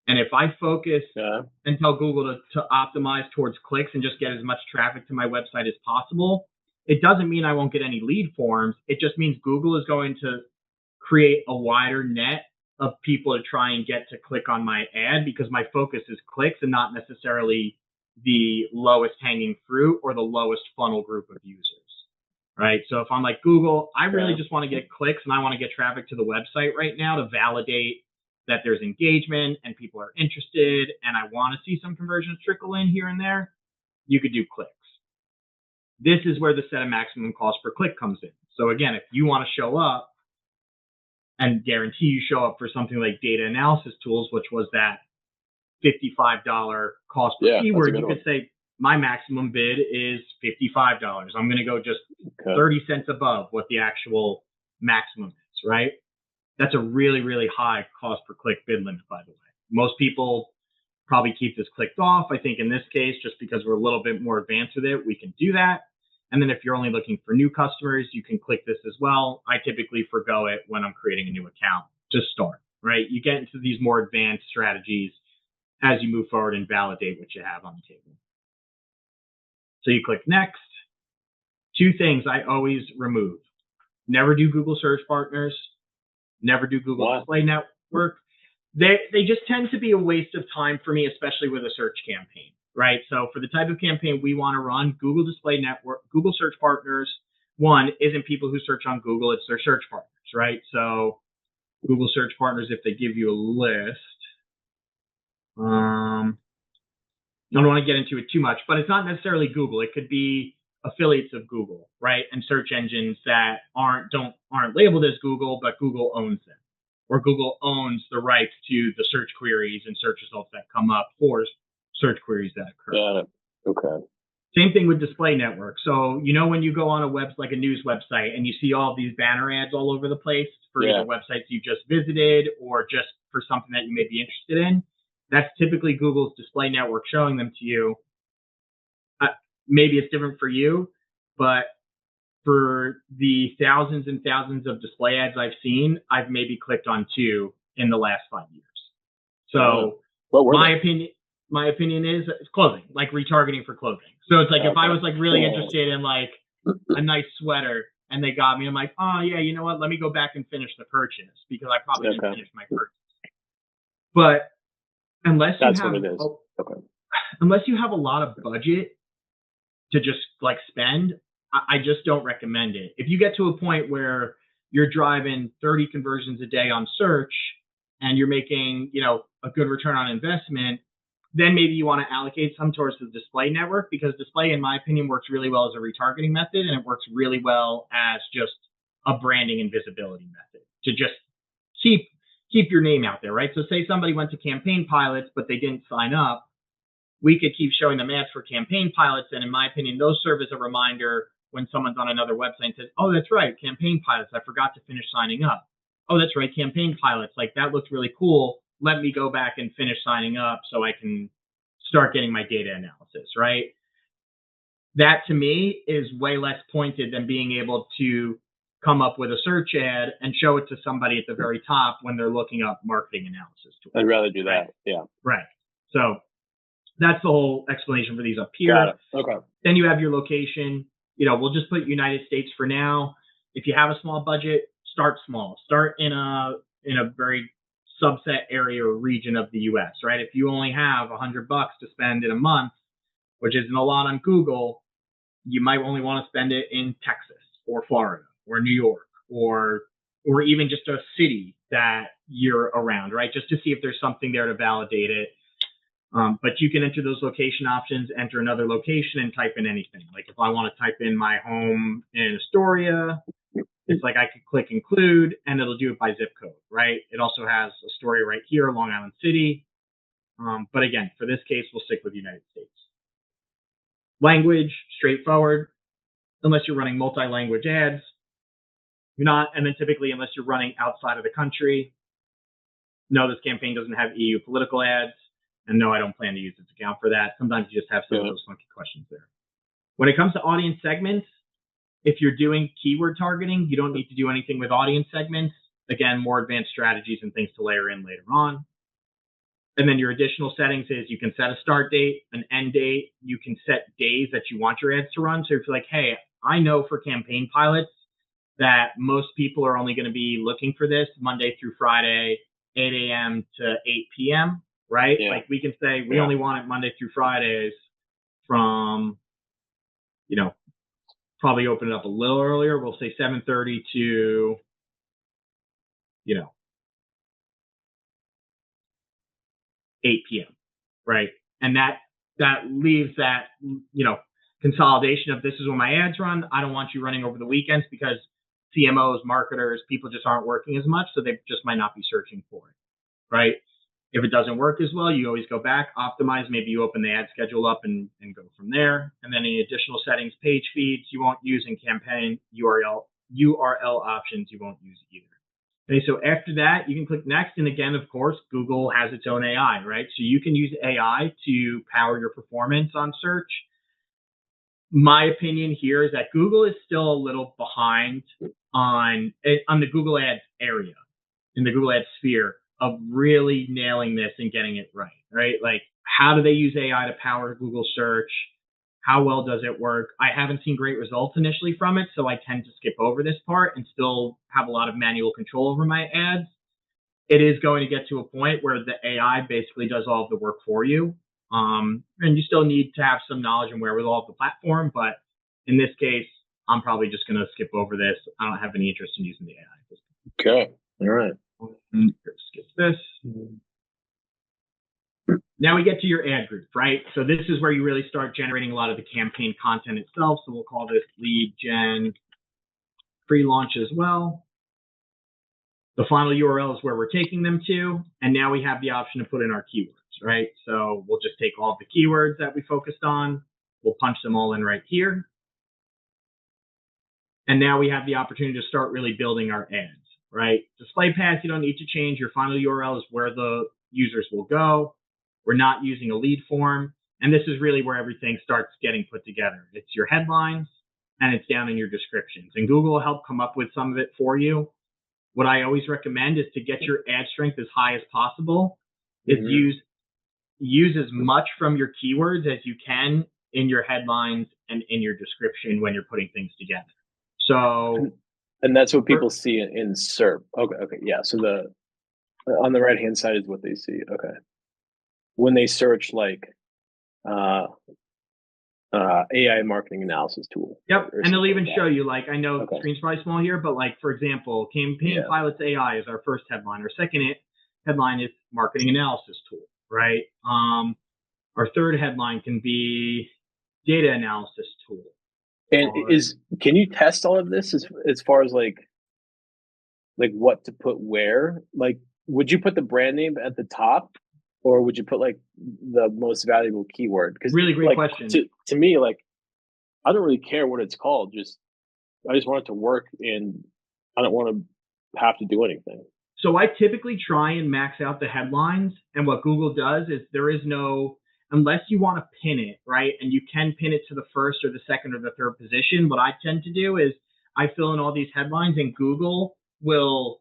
And if I focus and tell Google to optimize towards clicks and just get as much traffic to my website as possible, it doesn't mean I won't get any lead forms. It just means Google is going to create a wider net of people to try and get to click on my ad, because my focus is clicks and not necessarily the lowest hanging fruit or the lowest funnel group of users, right? So if I'm like Google, I really just want to get clicks and I want to get traffic to the website right now to validate that there's engagement and people are interested, and I want to see some conversions trickle in here and there, you could do clicks. This is where the set a maximum cost per click comes in. So again, if you want to show up and guarantee you show up for something like data analysis tools, which was that $55 cost per keyword, you could say my maximum bid is $55. I'm going to go just 30 cents above what the actual maximum is, right? That's a really, really high cost per click bid limit, by the way. Most people probably keep this clicked off. I think in this case, just because we're a little bit more advanced with it, we can do that. And then if you're only looking for new customers, you can click this as well. I typically forgo it when I'm creating a new account to start, right? You get into these more advanced strategies as you move forward and validate what you have on the table. So you click next. Two things I always remove. Never do Google Search Partners. Never do Google Display Network. They just tend to be a waste of time for me, especially with a search campaign, right? So for the type of campaign we want to run, Google Display Network, Google Search Partners, one, isn't people who search on Google, it's their search partners, right? So Google Search Partners, if they give you a list, I don't want to get into it too much, but it's not necessarily Google. It could be affiliates of Google, right? And search engines that aren't labeled as Google, but Google owns them, or Google owns the rights to the search queries and search results that come up for search queries that occur. Got it. Okay. Same thing with display network. So, you know, when you go on a web, like a news website, and you see all these banner ads all over the place for either websites you just visited or just for something that you may be interested in, that's typically Google's display network showing them to you. Maybe it's different for you, but for the thousands and thousands of display ads I've seen, I've maybe clicked on 2 in the last 5 years. So my opinion is it's clothing, like retargeting for clothing. So it's like if I was like really interested in like a nice sweater, and they got me. I'm like, oh yeah, you know what? Let me go back and finish the purchase because I probably didn't finish my purchase. But unless you That's have what it is. Okay. unless you have a lot of budget to just like spend, I just don't recommend it. If you get to a point where you're driving 30 conversions a day on search and you're making, a good return on investment, then maybe you want to allocate some towards the display network, because display, in my opinion, works really well as a retargeting method, and it works really well as just a branding and visibility method to just keep your name out there, right? So say somebody went to Campaign Pilots, but they didn't sign up. We could keep showing them ads for Campaign Pilots, and in my opinion, those serve as a reminder when someone's on another website and says, oh, that's right, Campaign Pilots, I forgot to finish signing up. Oh, that's right, Campaign Pilots, like that looked really cool. Let me go back and finish signing up so I can start getting my data analysis, right? That to me is way less pointed than being able to come up with a search ad and show it to somebody at the very top when they're looking up marketing analysis tools. I'd rather do that. Right? Yeah. Right. So that's the whole explanation for these up here. Got it. Okay. Then you have your location. We'll just put United States for now. If you have a small budget, start small. Start in a very subset area or region of the U.S., right? If you only have $100 to spend in a month, which isn't a lot on Google, you might only want to spend it in Texas or Florida or New York or even just a city that you're around, right? Just to see if there's something there to validate it. But you can enter those location options, enter another location, and type in anything. Like if I want to type in my home in Astoria, it's like I could click include, and it'll do it by zip code, right? It also has Astoria right here, Long Island City. But again, for this case, we'll stick with United States. Language, straightforward, unless you're running multi-language ads. You're not, and then typically unless you're running outside of the country. No, this campaign doesn't have EU political ads. And no, I don't plan to use this account for that. Sometimes you just have some of those funky questions there. When it comes to audience segments, if you're doing keyword targeting, you don't need to do anything with audience segments. Again, more advanced strategies and things to layer in later on. And then your additional settings is you can set a start date, an end date. You can set days that you want your ads to run. So if you're like, hey, I know for Campaign Pilots that most people are only going to be looking for this Monday through Friday, 8 a.m. to 8 p.m., right? Yeah. Like we can say we only want it Monday through Fridays from, probably open it up a little earlier. We'll say 7:30 to, 8 p.m., right? And that leaves that, consolidation of this is when my ads run. I don't want you running over the weekends because CMOs, marketers, people just aren't working as much, so they just might not be searching for it, right? If it doesn't work as well, you always go back, optimize. Maybe you open the ad schedule up and go from there. And then any additional settings, page feeds, you won't use in campaign, URL options, you won't use either. Okay, so after that, you can click next. And again, of course, Google has its own AI, right? So you can use AI to power your performance on search. My opinion here is that Google is still a little behind on the Google Ads area, in the Google Ads sphere, of really nailing this and getting it right? Like, how do they use AI to power Google search? How well does it work? I haven't seen great results initially from it, so I tend to skip over this part and still have a lot of manual control over my ads. It is going to get to a point where the AI basically does all of the work for you. And you still need to have some knowledge and wherewithal of the platform, but in this case, I'm probably just going to skip over this. I don't have any interest in using the AI. Okay. All right. Skip this. Now we get to your ad group, right? So this is where you really start generating a lot of the campaign content itself. So we'll call this lead gen pre-launch as well. The final URL is where we're taking them to. And now we have the option to put in our keywords, right? So we'll just take all of the keywords that we focused on. We'll punch them all in right here. And now we have the opportunity to start really building our ads, right? Display path, you don't need to change. Your final URL is where the users will go. We're not using a lead form. And this is really where everything starts getting put together. It's your headlines and it's down in your descriptions. And Google will help come up with some of it for you. What I always recommend is to get your ad strength as high as possible. Is use as much from your keywords as you can in your headlines and in your description when you're putting things together. So, and that's what people see in SERP. Okay, yeah. So on the right hand side is what they see. Okay, when they search like AI marketing analysis tool. Yep, and they'll even show you, like, I know Okay. screen's probably small here, but like, for example, Campaign Pilots AI is our first headline. Our second headline is marketing analysis tool, right? Our third headline can be data analysis tool. And can you test all of this as far as like what to put where? Like, would you put the brand name at the top, or would you put like the most valuable keyword? Because really great question. To me, like, I don't really care what it's called. I just want it to work, and I don't want to have to do anything. So I typically try and max out the headlines. And what Google does is there is no, unless you want to pin it, right? And you can pin it to the first or the second or the third position. What I tend to do is I fill in all these headlines, and Google will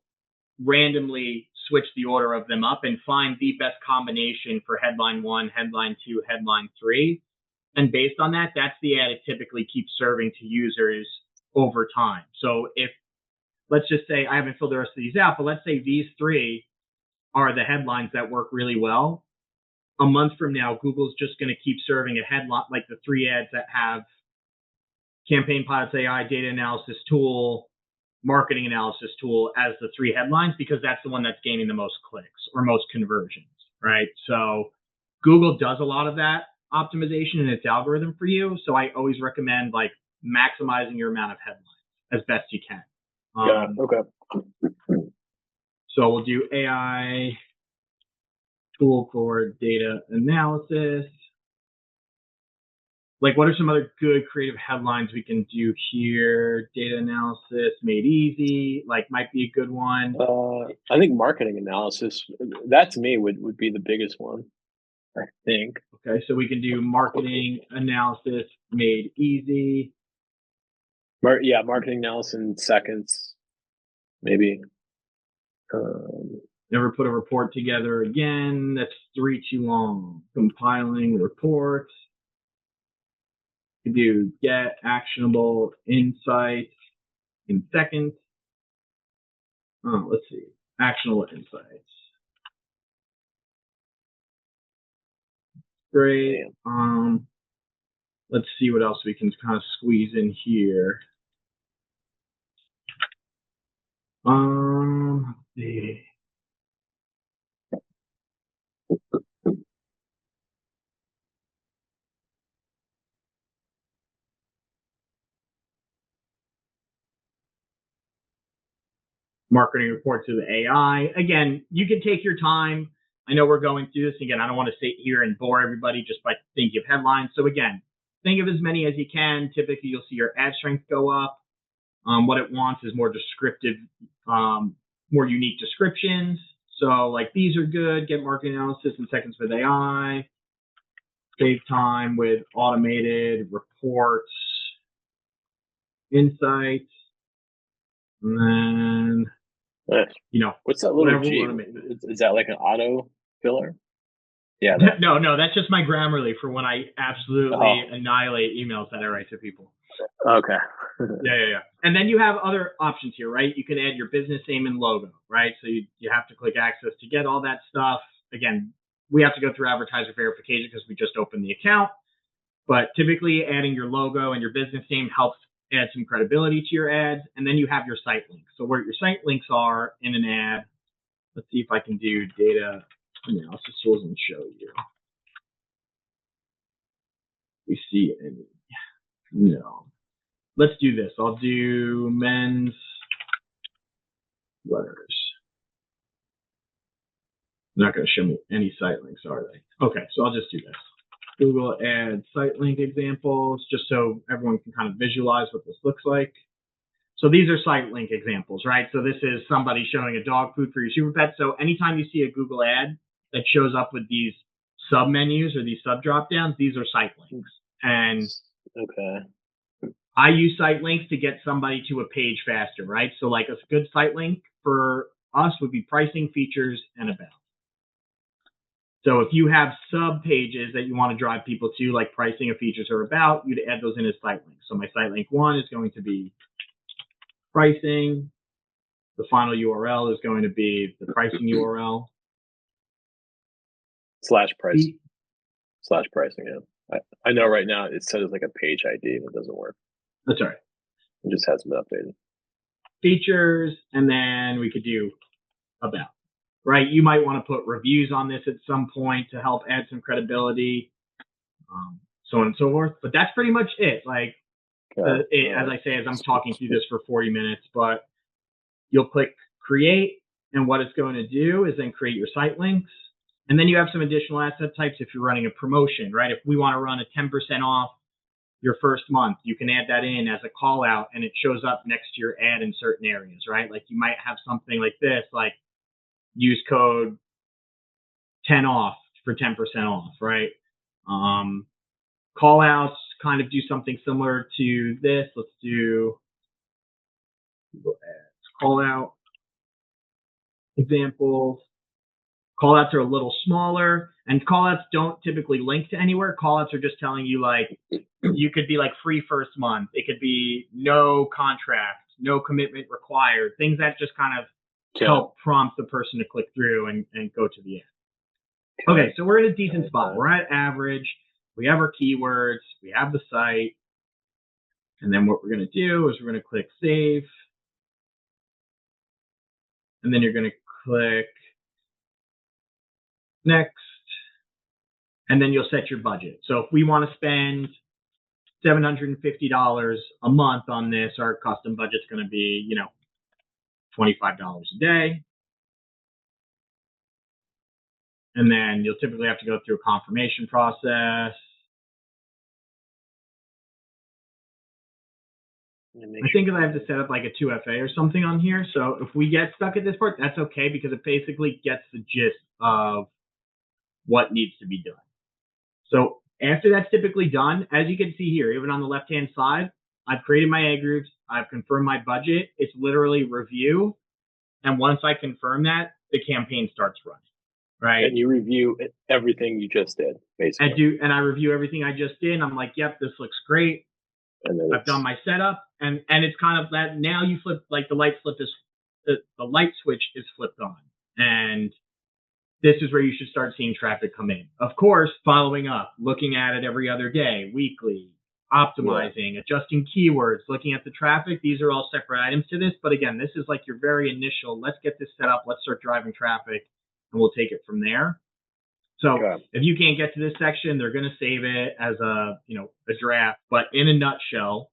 randomly switch the order of them up and find the best combination for headline 1, headline 2, headline 3. And based on that, that's the ad it typically keeps serving to users over time. So if, let's just say, I haven't filled the rest of these out, but let's say these 3 are the headlines that work really well. A month from now, Google's just going to keep serving a headline, like the 3 ads that have Campaign Pilots AI, data analysis tool, marketing analysis tool as the 3 headlines, because that's the one that's gaining the most clicks or most conversions, right? So Google does a lot of that optimization in its algorithm for you. So I always recommend like maximizing your amount of headlines as best you can. Okay. So we'll do AI tool for data analysis. Like, what are some other good creative headlines we can do here? Data analysis made easy, like, might be a good one. I think marketing analysis, that to me would be the biggest one, I think. Okay, so we can do marketing analysis made easy. Marketing analysis in seconds, maybe. Never put a report together again. That's 3 too long. Compiling reports. You can do get actionable insights in seconds. Let's see. Actionable insights. Great. Let's see what else we can kind of squeeze in here. Let's see. Marketing report to the AI. Again, you can take your time. I know we're going through this. Again, I don't want to sit here and bore everybody just by thinking of headlines. So again, think of as many as you can. Typically, you'll see your ad strength go up. What it wants is more descriptive, more unique descriptions. So like these are good. Get marketing analysis in seconds with AI. Save time with automated reports, insights, and then, what's that little G? Is that like an auto filler? Yeah. No, that's just my Grammarly for when I absolutely annihilate emails that I write to people. Okay. Yeah. And then you have other options here, right? You can add your business name and logo, right? So you have to click access to get all that stuff. Again, we have to go through advertiser verification because we just opened the account. But typically adding your logo and your business name helps add some credibility to your ads. And then you have your site links. So where your site links are in an ad, let's see if I can do data analysis tools and show you. We see any. No. Let's do this. I'll do men's letters. They're not going to show me any site links, are they? Okay, so I'll just do this. Google add site link examples, just so everyone can kind of visualize what this looks like. So these are site link examples, right? So this is somebody showing a dog food for your super pet. So anytime you see a Google ad that shows up with these sub menus or these sub drop downs, these are site links. And I use site links to get somebody to a page faster, right? So like a good site link for us would be pricing, features, and about. So if you have sub pages that you want to drive people to, like pricing or features or about, you'd add those in as site links. So my site link 1 is going to be pricing. The final URL is going to be the pricing URL. Slash pricing. Yeah. I know right now it says like a page ID and it doesn't work. That's all right. It just hasn't been updated. Features, and then we could do about. Right? You might want to put reviews on this at some point to help add some credibility, so on and so forth. But that's pretty much it. Like, as I say, as I'm talking through this for 40 minutes, but you'll click create, and what it's going to do is then create your site links. And then you have some additional asset types if you're running a promotion, right? If we want to run a 10% off your first month, you can add that in as a call out, and it shows up next to your ad in certain areas, right? Like you might have something like this, like use code 10 off for 10% off, right? Call outs kind of do something similar to this. Let's do call out examples. Call outs are a little smaller, and call outs don't typically link to anywhere. Call outs are just telling you, like, you could be like free first month. It could be no contract, no commitment required, things that just kind of help prompt the person to click through and go to the end. Okay, so we're in a decent spot. We're at average. We have our keywords. We have the site. And then what we're going to do is we're going to click save. And then you're going to click next. And then you'll set your budget. So if we want to spend $750 a month on this, our custom budget's going to be, $25 a day. And then you'll typically have to go through a confirmation process. I think I have to set up like a 2FA or something on here. So if we get stuck at this part, that's okay, because it basically gets the gist of what needs to be done. So after that's typically done, as you can see here, even on the left-hand side, I've created my ad groups. I've confirmed my budget. It's literally review. And once I confirm that, the campaign starts running. Right. And you review everything you just did, basically. I review everything I just did. And I'm like, yep, this looks great. And then I've done my setup, and it's kind of that now you flip, like the light switch is flipped on, and this is where you should start seeing traffic come in. Of course, following up, looking at it every other day, weekly, optimizing, adjusting keywords, looking at the traffic. These are all separate items to this. But again, this is like your very initial, let's get this set up, let's start driving traffic, and we'll take it from there. So if you can't get to this section, they're going to save it as a draft. But in a nutshell,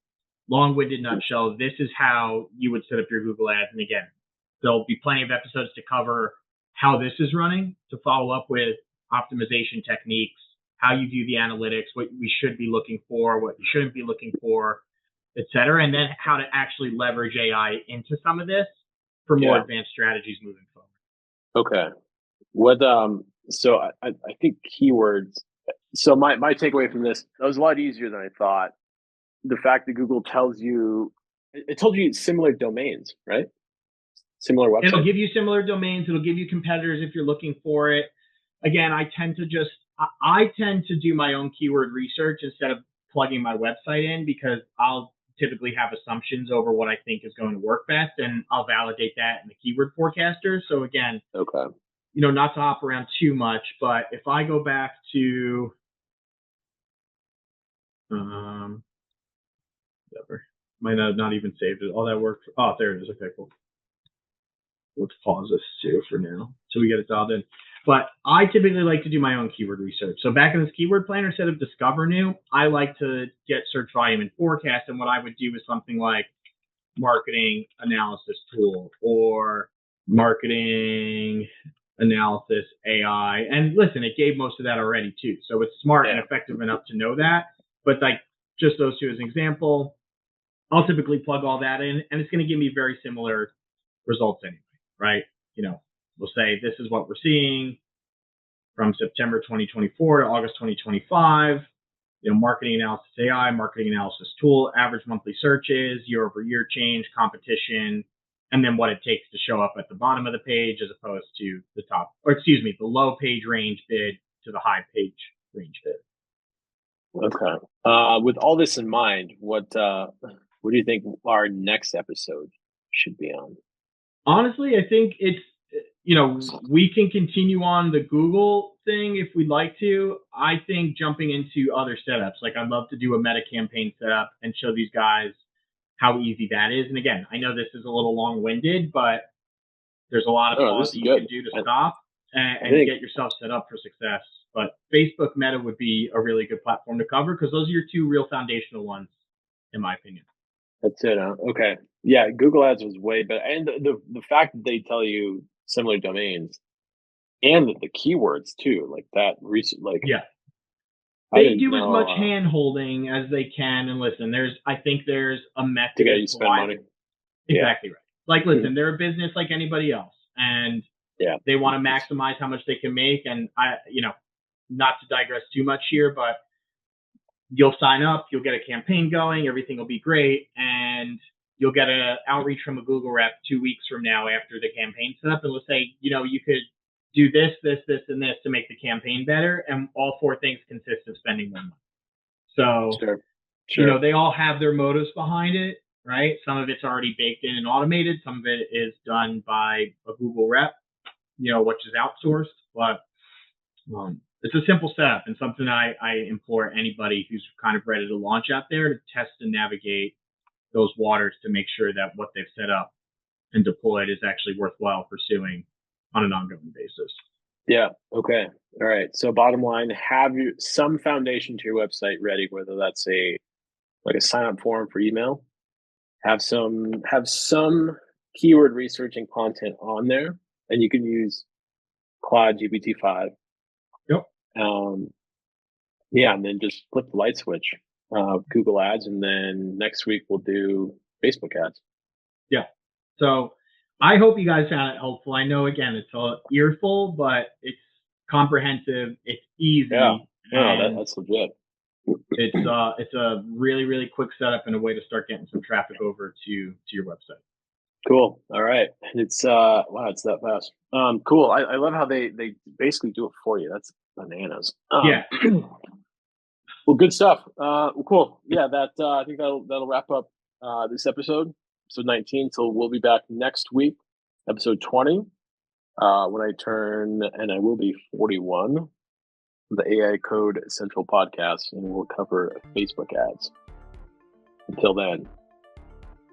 long-winded nutshell, this is how you would set up your Google Ads. And again, there'll be plenty of episodes to cover how this is running, to follow up with optimization techniques, how you do the analytics, what we should be looking for, what you shouldn't be looking for, et cetera, and then how to actually leverage AI into some of this for more advanced strategies moving forward. Okay. So I think keywords. So my takeaway from this, that was a lot easier than I thought. The fact that Google tells you, it told you similar domains, right? Similar websites. It'll give you similar domains. It'll give you competitors if you're looking for it. Again, I tend to do my own keyword research instead of plugging my website in, because I'll typically have assumptions over what I think is going to work best, and I'll validate that in the keyword forecaster. So again, not to hop around too much, but if I go back to whatever, might have not even saved it. All that work. Oh, there it is. Okay, cool. Let's pause this too for now, so we get it dialed in. But I typically like to do my own keyword research. So back in this keyword planner, instead of discover new, I like to get search volume and forecast. And what I would do is something like marketing analysis tool or marketing analysis AI. And listen, it gave most of that already too. So it's smart and effective enough to know that. But like just those two as an example, I'll typically plug all that in, and it's going to give me very similar results anyway, right? We'll say this is what we're seeing from September 2024 to August 2025. Marketing analysis AI, marketing analysis tool, average monthly searches, year-over-year change, competition, and then what it takes to show up at the bottom of the page as opposed to the low page range bid to the high page range bid. Okay. With all this in mind, what do you think our next episode should be on? Honestly, I think it's, we can continue on the Google thing if we'd like to. I think jumping into other setups, like I'd love to do a meta campaign setup and show these guys how easy that is. And again, I know this is a little long-winded, but there's a lot of This thought is that you good. can do to stop and get yourself set up for success. But Facebook Meta would be a really good platform to cover because those are your two real foundational ones, in my opinion. That's it. Huh? Okay. Yeah, Google Ads was way better, and the fact that they tell you similar domains and the keywords too, like that recent, like Yeah. I They didn't do as know, much hand holding as they can. And listen, I think there's a to method get as you to spend why. money. Exactly right. Like, listen, they're a business like anybody else, and Yeah, they want to maximize how much they can make. And not to digress too much here, but you'll sign up, you'll get a campaign going, everything will be great, and you'll get an outreach from a Google rep 2 weeks from now after the campaign set up, and let's say, you could do this, this, this, and this to make the campaign better, and all four things consist of spending more money. So, sure. they all have their motives behind it, right? Some of it's already baked in and automated. Some of it is done by a Google rep, which is outsourced, but it's a simple setup and something I implore anybody who's kind of ready to launch out there to test and navigate those waters to make sure that what they've set up and deployed is actually worthwhile pursuing on an ongoing basis. Yeah. Okay. All right. So bottom line, have some foundation to your website ready, whether that's a sign up form for email, have some keyword researching content on there, and you can use Claude GPT-5. Yep. Yeah, and then just flip the light switch, Google Ads, and then next week we'll do Facebook ads. Yeah. So I hope you guys found it helpful. I know, again, it's a earful, but it's comprehensive. It's easy. Yeah. No, that's legit. It's a really, really quick setup and a way to start getting some traffic over to your website. Cool. All right. It's wow, it's that fast. Cool. I love how they basically do it for you. That's bananas. Yeah. Well, good stuff. Cool. Yeah, I think that'll wrap up this episode 19. So we'll be back next week, episode 20, when I turn, and I will be 41, the AI Code Central podcast, and we'll cover Facebook ads. Until then,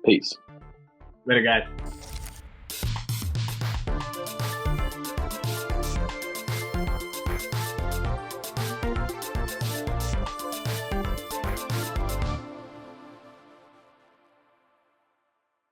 peace. Later, guys.